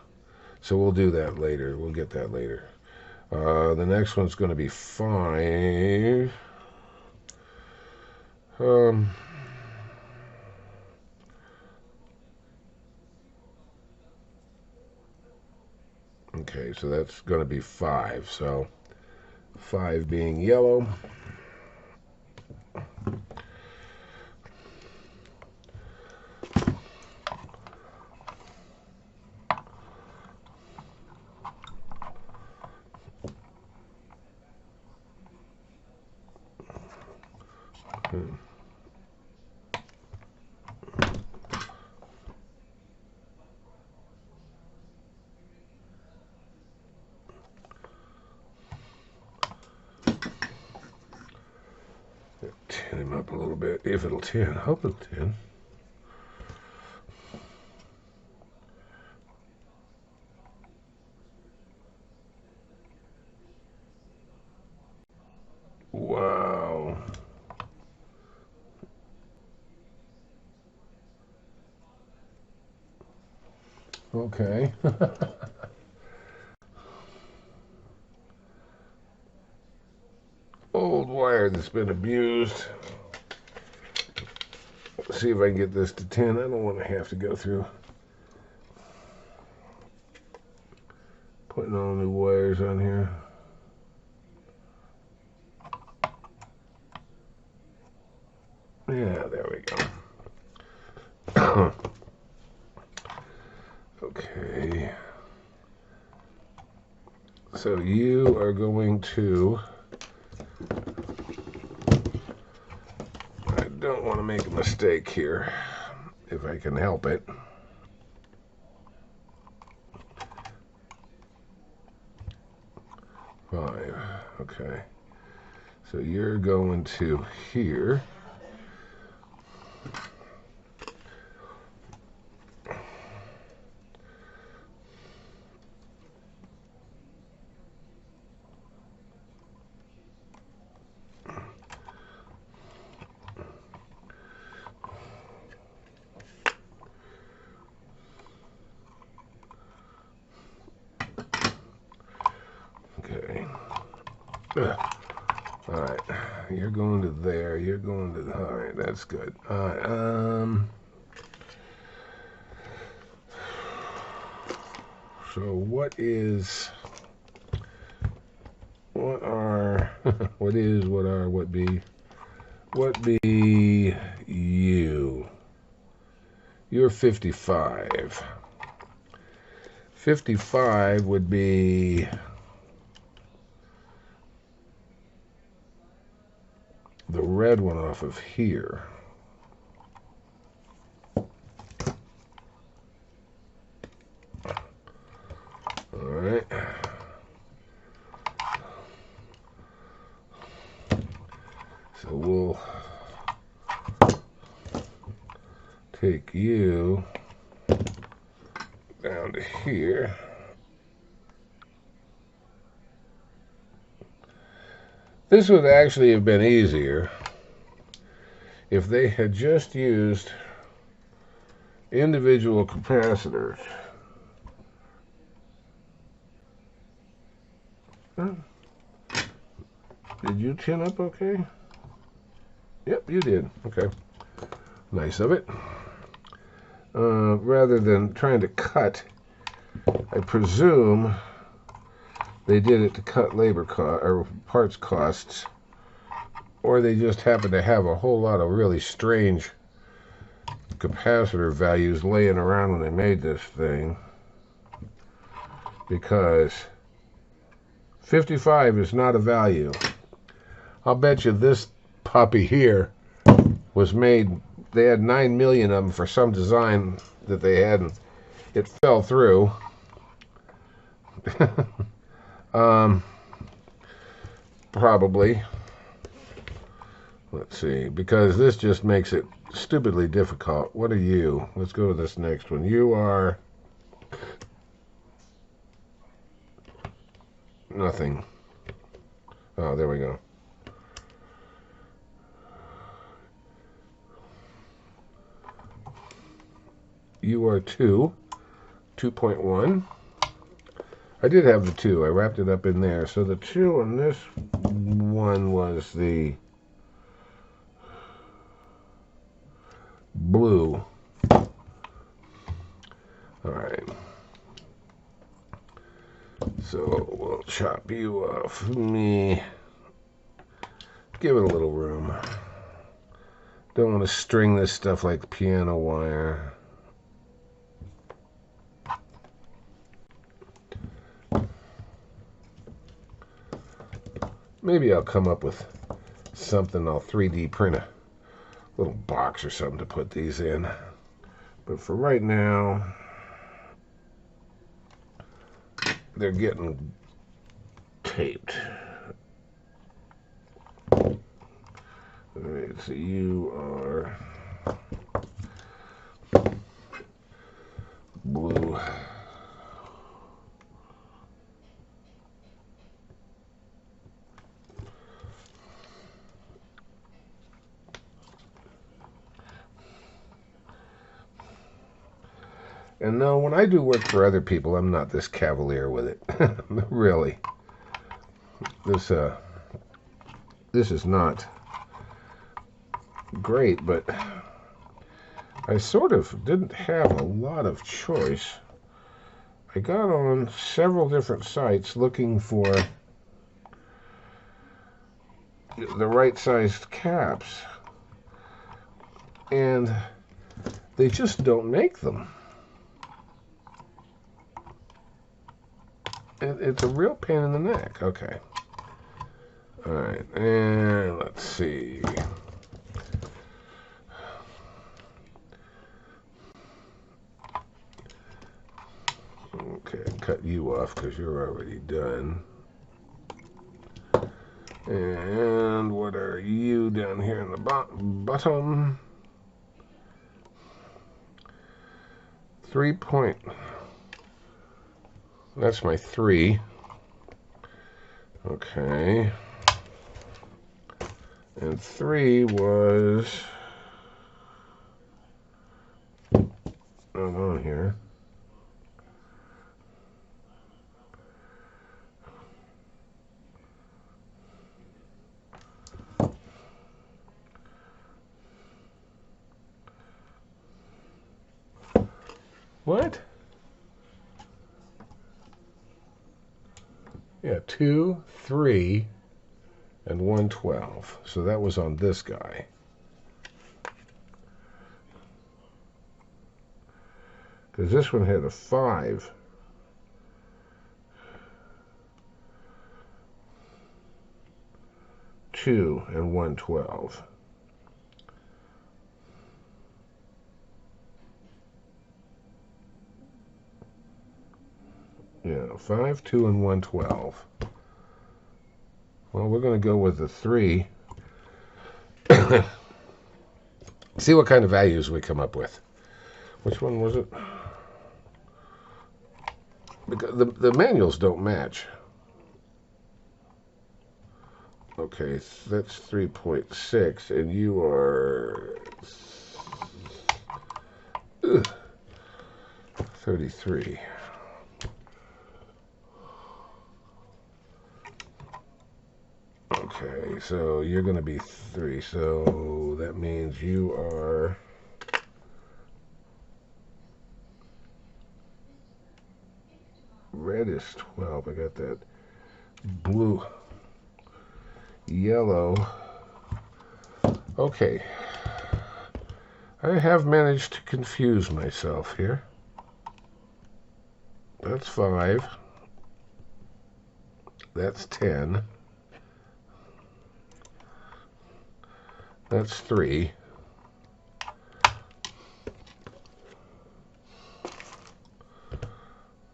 So we'll do that later. We'll get that later. The next one's going to be 5. Okay, so that's going to be 5. So 5 being yellow. Tin him up a little bit, if it'll tin. I hope it'll tin. Wow. Okay. Old wire that's been abused. Let's see if I can get this to 10. I don't want to have to go through putting all new wires on here. Yeah, there we go. Okay. So you are going to... I don't want to make a mistake here, if I can help it. Five. Okay. So you're going to here. Okay. All right. You're going to there. You're going to... All right. That's good. All right. So what is... What are... what is... What are... What be... What be you? You're 55. 55 would be... the red one off of here. All right. So we'll take you down to here. This would actually have been easier if they had just used individual capacitors. Huh? Did you tin up okay? Yep, you did. Okay. Nice of it. Rather than trying to cut, I presume they did it to cut labor or parts costs, or they just happen to have a whole lot of really strange capacitor values laying around when they made this thing, because 55 is not a value. I'll bet you this puppy here was made, they had 9 million of them for some design that they had, and it fell through. Probably. Let's see, because this just makes it stupidly difficult. What are you? Let's go to this next one. You are nothing. Oh, there we go. You are 2.1. I did have the 2. I wrapped it up in there. So the 2 on this one was the blue. All right. So we'll chop you off. Me. Give it a little room. Don't want to string this stuff like piano wire. Maybe I'll come up with something. I'll 3D print a little box or something to put these in. But for right now, they're getting taped. All right, so you are blue. And no, when I do work for other people, I'm not this cavalier with it. Really. This is not great, but I sort of didn't have a lot of choice. I got on several different sites looking for the right sized caps, and they just don't make them. It's a real pain in the neck. Okay. All right, and let's see. Okay, cut you off because you're already done. And what are you down here in the bottom? 3 point. That's my 3. Okay. And 3 was not on here. What? Yeah, 2, 3, and 112. So that was on this guy. Because this one had a 5. Two and 112. Yeah, 5, 2, and 112. Well, we're going to go with the 3. See what kind of values we come up with. Which one was it? Because the manuals don't match. Okay, so that's 3.6, and you are 33. Okay, so you're going to be 3, so that means you are red is 12. I got that. Blue, yellow. Okay. I have managed to confuse myself here. That's 5. That's 10. That's 3.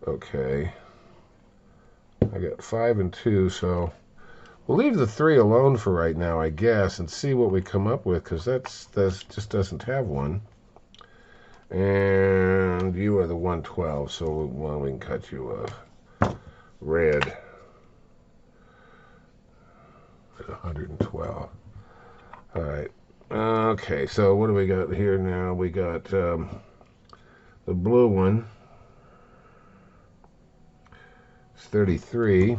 Okay. I got 5 and 2, so we'll leave the 3 alone for right now, I guess, and see what we come up with, because that just doesn't have one. And you are the 112, so well, we can cut you off. Red. 112. All right. Okay, so what do we got here now? We got the blue one. It's 33.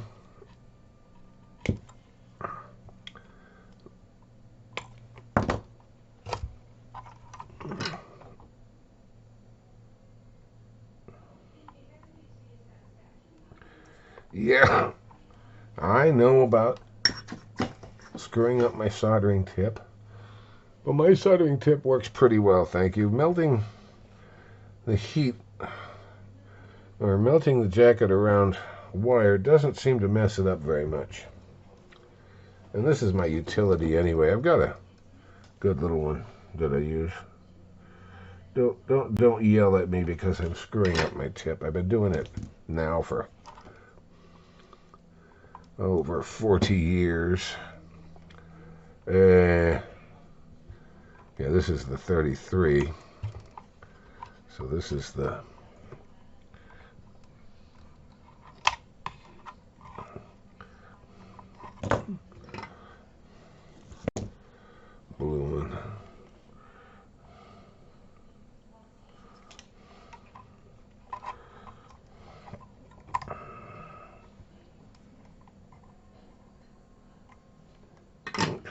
Yeah, I know about screwing up my soldering tip. But my soldering tip works pretty well, thank you. Melting the heat or melting the jacket around wire doesn't seem to mess it up very much. And this is my utility anyway. I've got a good little one that I use. Don't yell at me because I'm screwing up my tip. I've been doing it now for over 40 years. Yeah, this is the 33. So this is the blue one.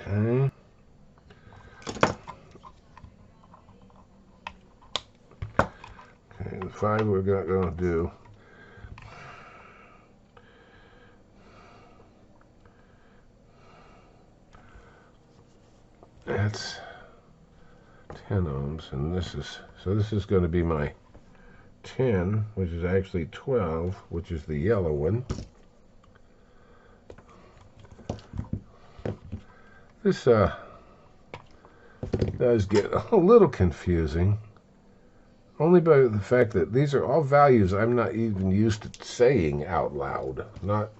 Okay. Okay, the 5 we're going to do. That's 10 ohms, and this is going to be my 10, which is actually 12, which is the yellow one. This does get a little confusing, only by the fact that these are all values I'm not even used to saying out loud. Not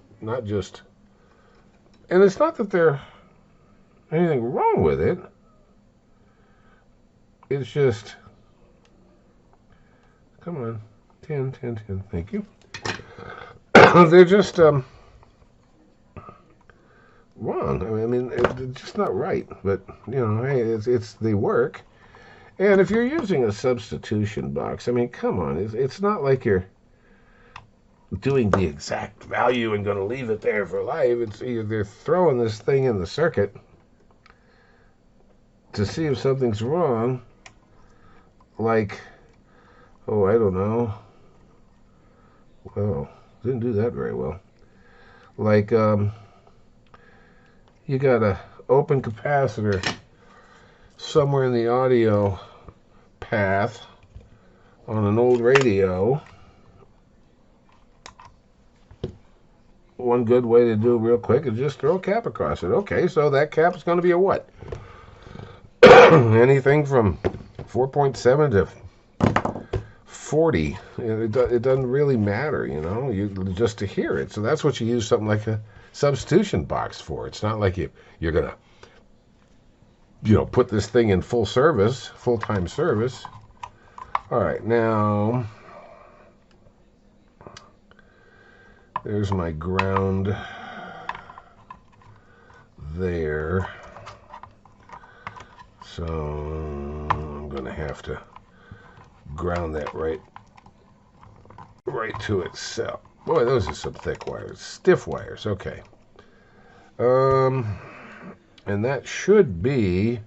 just, and it's not that there's anything wrong with it. It's just, come on, 10, 10, 10, thank you. They're just wrong. I mean, it's just not right. But you know, hey, they work. And if you're using a substitution box, I mean, come on, it's not like you're doing the exact value and going to leave it there for life. It's they're throwing this thing in the circuit to see if something's wrong. Like, oh, I don't know. Well, didn't do that very well. Like, you got a open capacitor somewhere in the audio path on an old radio. One good way to do it real quick is just throw a cap across it. Okay, so that cap is going to be a what? Anything from 4.7 to 40. It doesn't really matter, you know, just to hear it. So that's what you use something like a substitution box for. It's not like you're going to, you know, put this thing in full service, full-time service. All right, now there's my ground there. So I'm going to have to ground that right to itself. Boy, those are some thick wires. Stiff wires. Okay. And that should be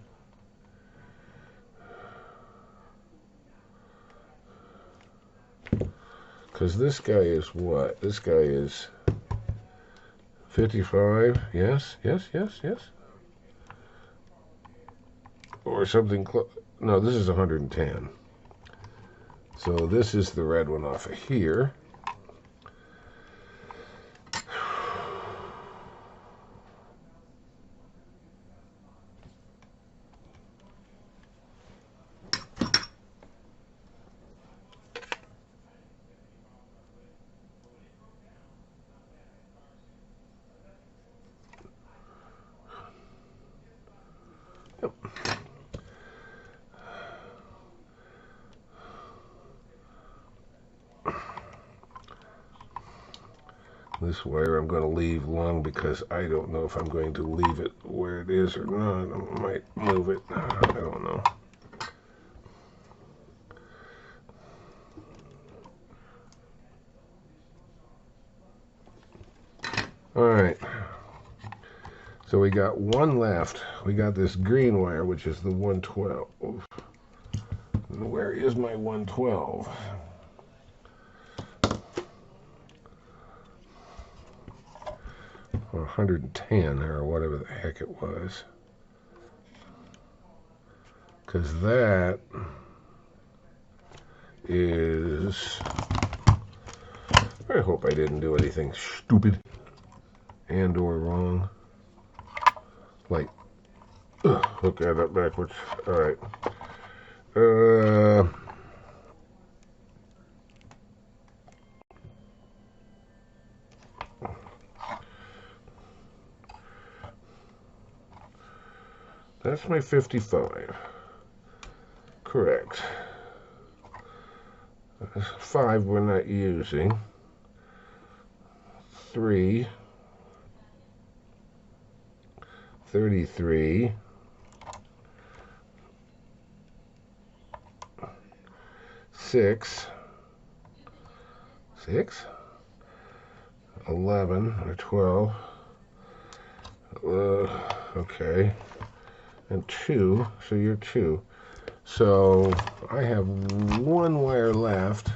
because this guy is what? This guy is 55. Yes. Or something close. No, this is 110. So this is the red one off of here. Yep. This wire I'm going to leave long because I don't know if I'm going to leave it where it is or not. I might move it. I don't know. All right. So we got one left. We got this green wire, which is the 112. Where is my 112? Or 110 or whatever the heck it was. Because that is... I hope I didn't do anything stupid and or wrong. Like, hook that up backwards. All right. That's my 55. Correct. 5 we're not using. 3. 33. 6. 11 or 12. Okay. And 2. So you're 2. So I have one wire left.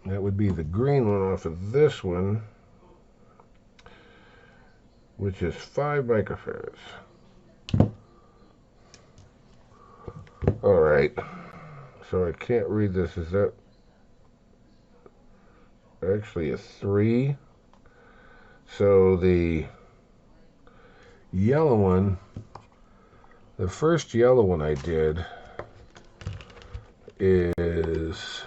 That would be the green one off of this one, which is 5 microfarads. All right. So I can't read this. Is that actually a 3? So the yellow one, the first yellow one I did is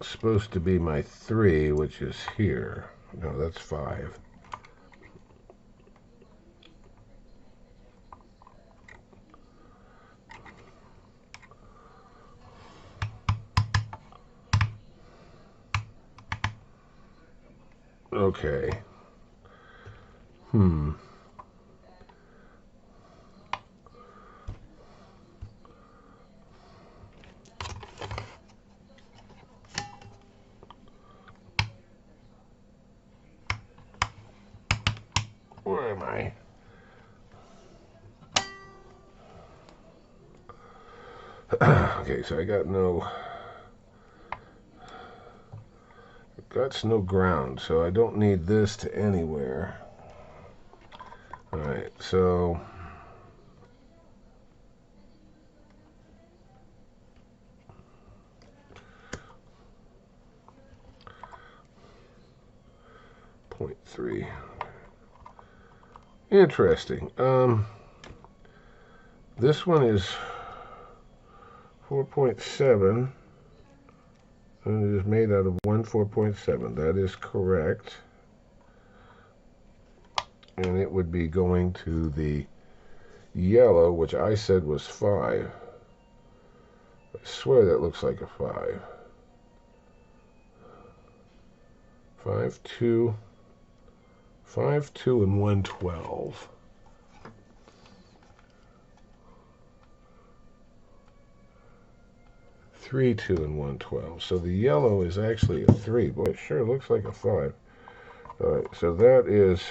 supposed to be my 3, which is here. No, that's 5. Okay. Where am I? Okay, so I got no ground, so I don't need this to anywhere. All right, so .3. Interesting. This one is 4.7, and it is made out of 4.7. That is correct. And it would be going to the yellow, which I said was 5. I swear that looks like a 5. 5, 2, 5, 2, and 112. Three, 2, and 112. So the yellow is actually a 3. Boy, it sure looks like a 5. All right, so that is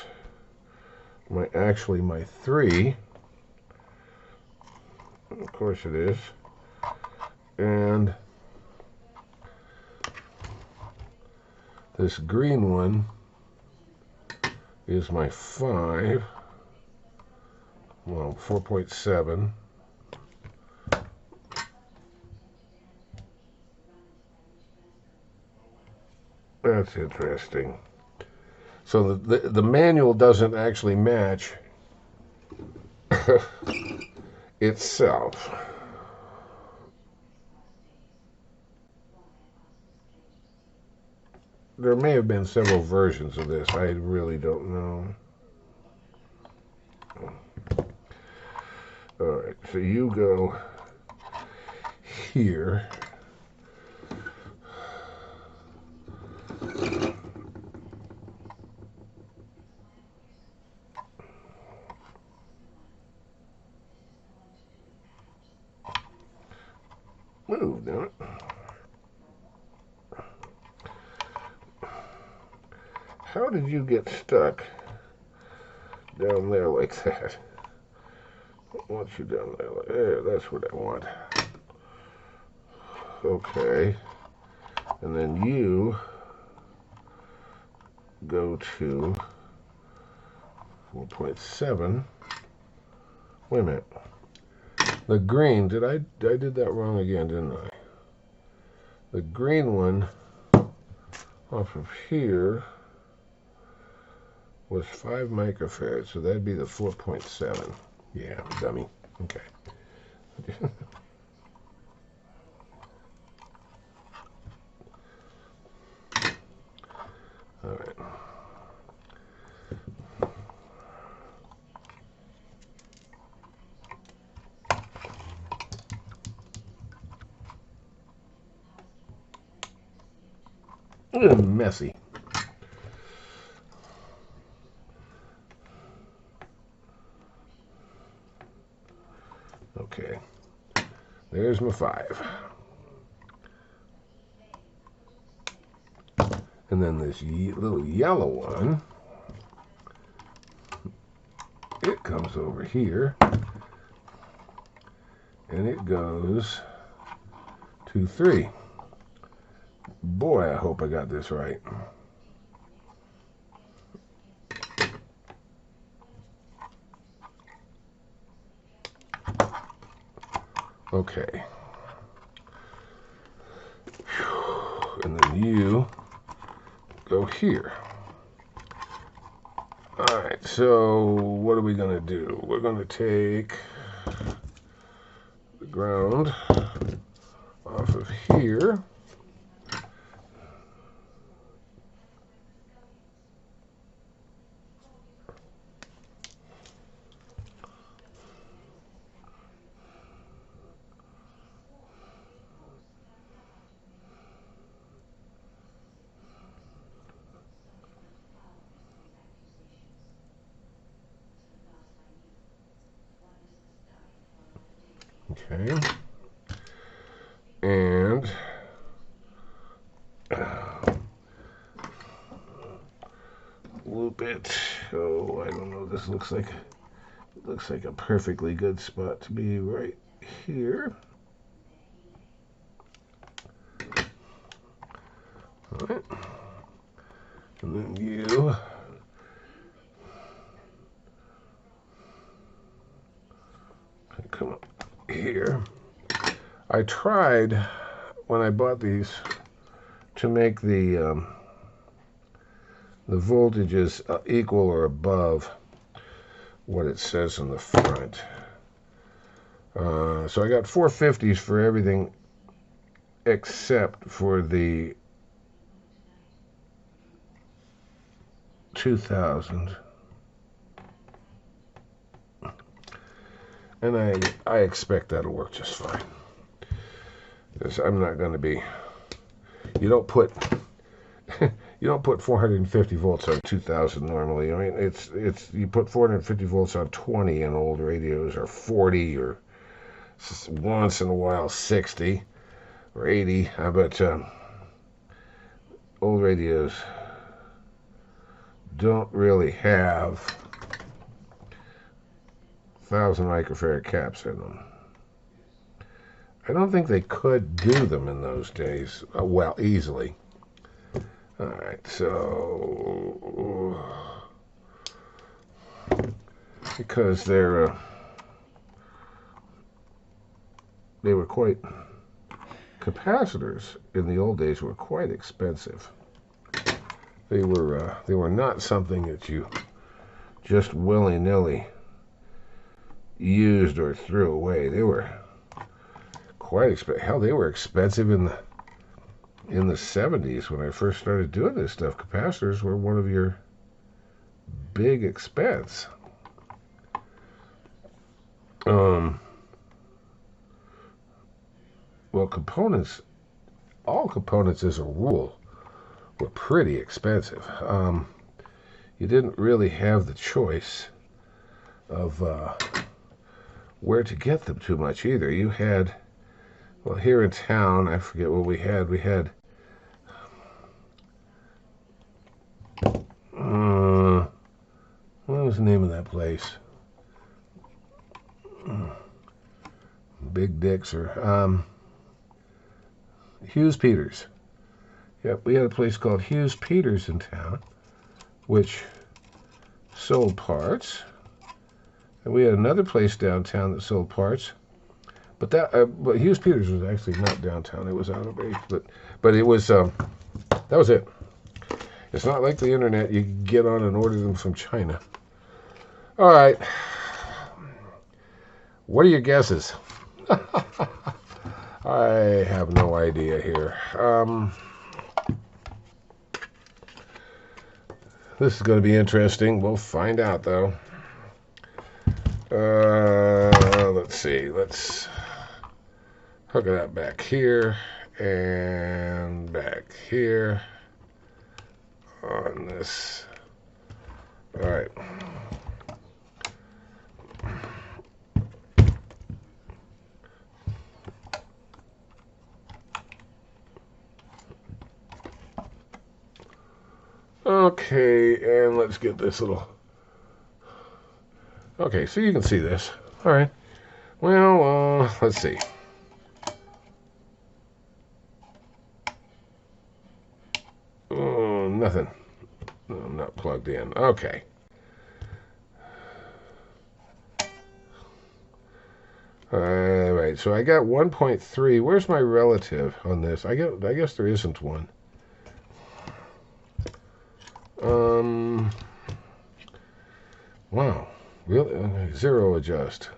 actually my 3. Of course it is. And this green one is my 5. Well, 4.7. That's interesting. So the manual doesn't actually match itself. There may have been several versions of this. I really don't know. All right, so you go here. Move, damn it. How did you get stuck down there like that? I want you down there like there. That's what I want. Okay. And then you go to 4.7. Wait a minute. The green, I did that wrong again, didn't I? The green one off of here was 5 microfarads, so that'd be the 4.7. Yeah, dummy. Okay. All right. Messy. Okay. There's my 5. And then this little yellow one, it comes over here, and it goes to 3. Boy, I hope I got this right. Okay. And then you go here. All right, so what are we going to do? We're going to take the ground off of here. Okay. And loop it. Oh, I don't know. This looks like a perfectly good spot to be right here. All right. And then you come up here. I tried when I bought these to make the voltages equal or above what it says on the front. So I got 450s for everything except for the 2000. And I expect that'll work just fine. Because I'm not going to be... You don't put You don't put 450 volts on 2000 normally. I mean, it's you put 450 volts on 20 in old radios, or 40, or once in a while 60 or 80. But old radios don't really have 1000 microfarad caps in them. I don't think they could do them in those days, well, easily. All right, so because they were quite, capacitors in the old days were quite expensive. They were not something that you just willy-nilly used or threw away. They were quite expensive. Hell, they were expensive in the 70s when I first started doing this stuff. Capacitors were one of your big expense. Well, components, all components as a rule, were pretty expensive. You didn't really have the choice of where to get them too much either. You had, well, here in town, I forget what we had. We had what was the name of that place? Big Dicks, or Hughes Peters. Yep, we had a place called Hughes Peters in town, which sold parts. And we had another place downtown that sold parts. But but Hughes Peters was actually not downtown. It was out of base. But it was, that was it. It's not like the internet. You can get on and order them from China. All right. What are your guesses? I have no idea here. This is going to be interesting. We'll find out, though. Let's see. Let's hook it up back here and back here on this. All right. Okay, and let's get this little... Okay, so you can see this. All right. Well, let's see. Oh, nothing. No, I'm not plugged in. Okay. All right, so I got 1.3. Where's my relative on this? I guess there isn't one. Wow. Really? Zero adjust.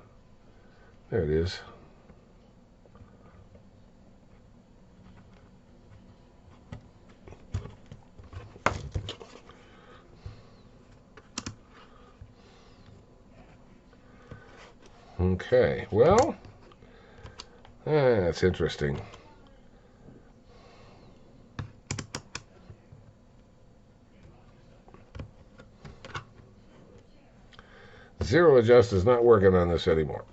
There it is. Okay, well, that's interesting. Zero adjust is not working on this anymore.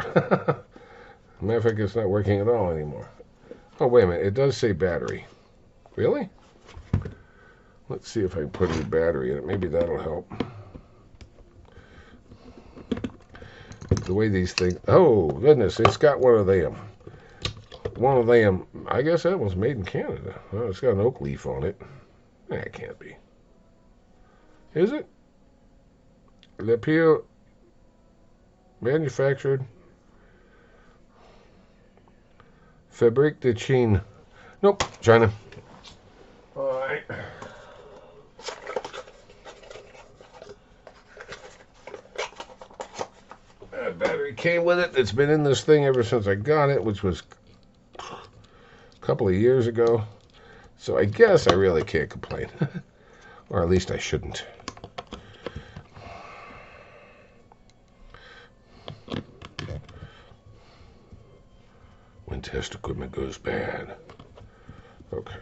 Matter of fact, it's not working at all anymore. Oh, wait a minute. It does say battery. Really? Let's see if I can put a battery in it. Maybe that'll help. The way these things... Oh, goodness. It's got one of them. One of them. I guess that was made in Canada. Oh, it's got an oak leaf on it. That can't be. Is it? Le Pio... Manufactured. Fabrique de Chine. Nope, China. All right. That battery came with it. It's been in this thing ever since I got it, which was a couple of years ago. So I guess I really can't complain. Or at least I shouldn't. When test equipment goes bad. Okay.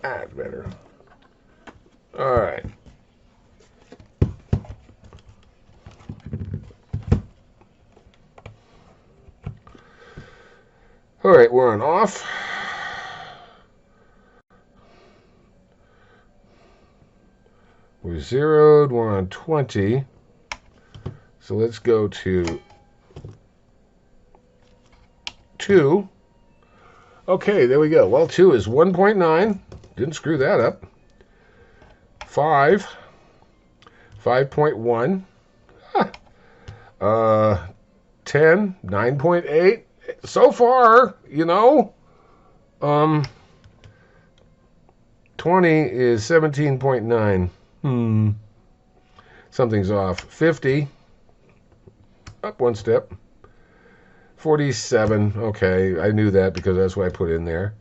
That's better. All right. All right, we're on off. We're zeroed. We're on 20. So let's go to 2. Okay, there we go. Well, 2 is 1.9. Didn't screw that up. 5. 5.1. 10. 9.8. So far, you know. 20 is 17.9. Something's off. 50. Up one step. 47. Okay, I knew that because that's what I put in there.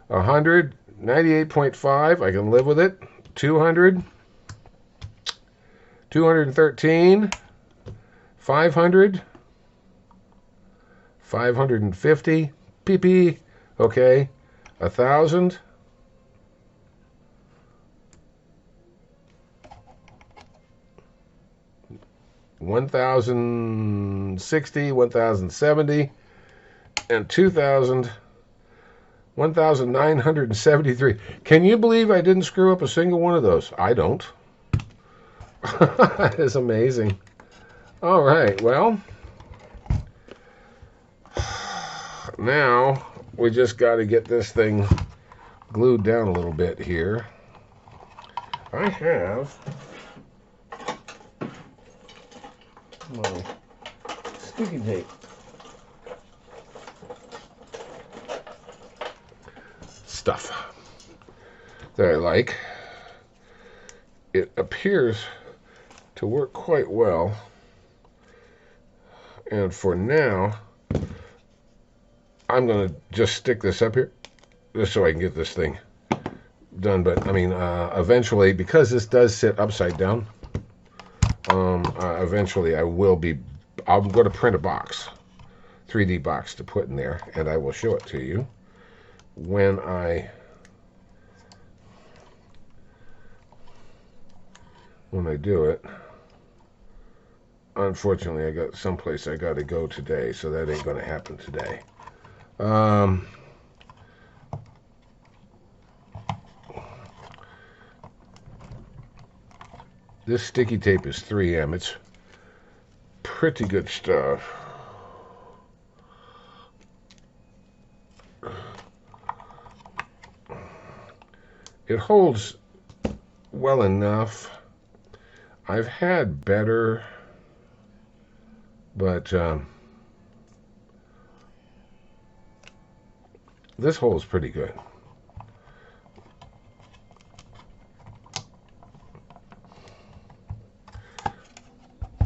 100. 98.5. I can live with it. 200. 213. 500. 550. PP. Okay. 1,000. 1,060, 1,070, and 2,000, 1,973. Can you believe I didn't screw up a single one of those? I don't. That is amazing. All right, well, now we just got to get this thing glued down a little bit here. I have my sticky tape. Stuff that I like. It appears to work quite well. And for now, I'm going to just stick this up here just so I can get this thing done. But I mean, eventually, because this does sit upside down, eventually I'm going to print a box, 3D box to put in there, and I will show it to you when I do it. Unfortunately, I got someplace I got to go today, so that ain't going to happen today. This sticky tape is 3M. It's pretty good stuff. It holds well enough. I've had better, but this holds pretty good.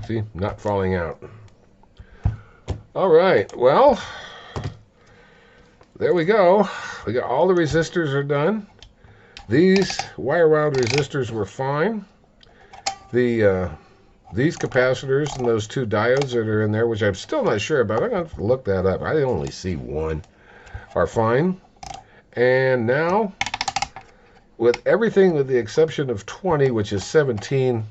See, not falling out. All right, well, there we go. We got all the resistors are done. These wire wound resistors were fine. These capacitors and those 2 diodes that are in there, which I'm still not sure about, I'm going to have to look that up. I only see one, are fine. And now, with everything with the exception of 20, which is 17,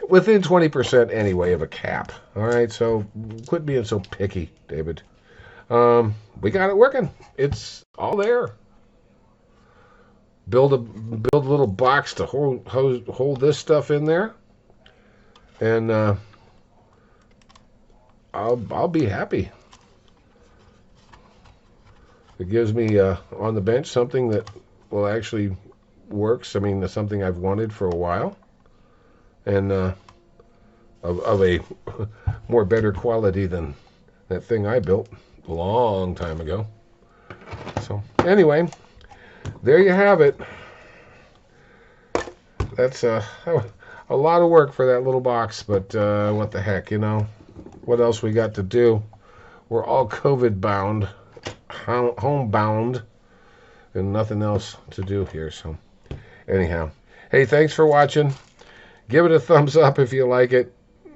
within 20% anyway of a cap. All right, so quit being so picky, David. We got it working. It's all there. Build a little box to hold this stuff in there, and I'll be happy. It gives me on the bench something that will actually works. I mean, something I've wanted for a while, and of a more better quality than that thing I built a long time ago. So anyway, there you have it. That's a lot of work for that little box, but what the heck, you know? What else we got to do? We're all COVID bound, homebound, and nothing else to do here. So anyhow, hey, thanks for watching. Give it a thumbs up if you like it,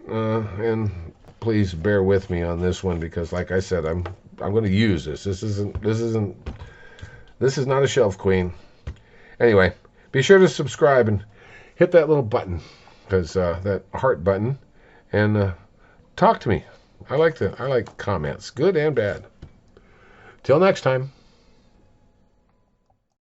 and please bear with me on this one because, like I said, I'm going to use this. This is not a shelf queen. Anyway, be sure to subscribe and hit that little button, because that heart button, and talk to me. I like comments, good and bad. Till next time.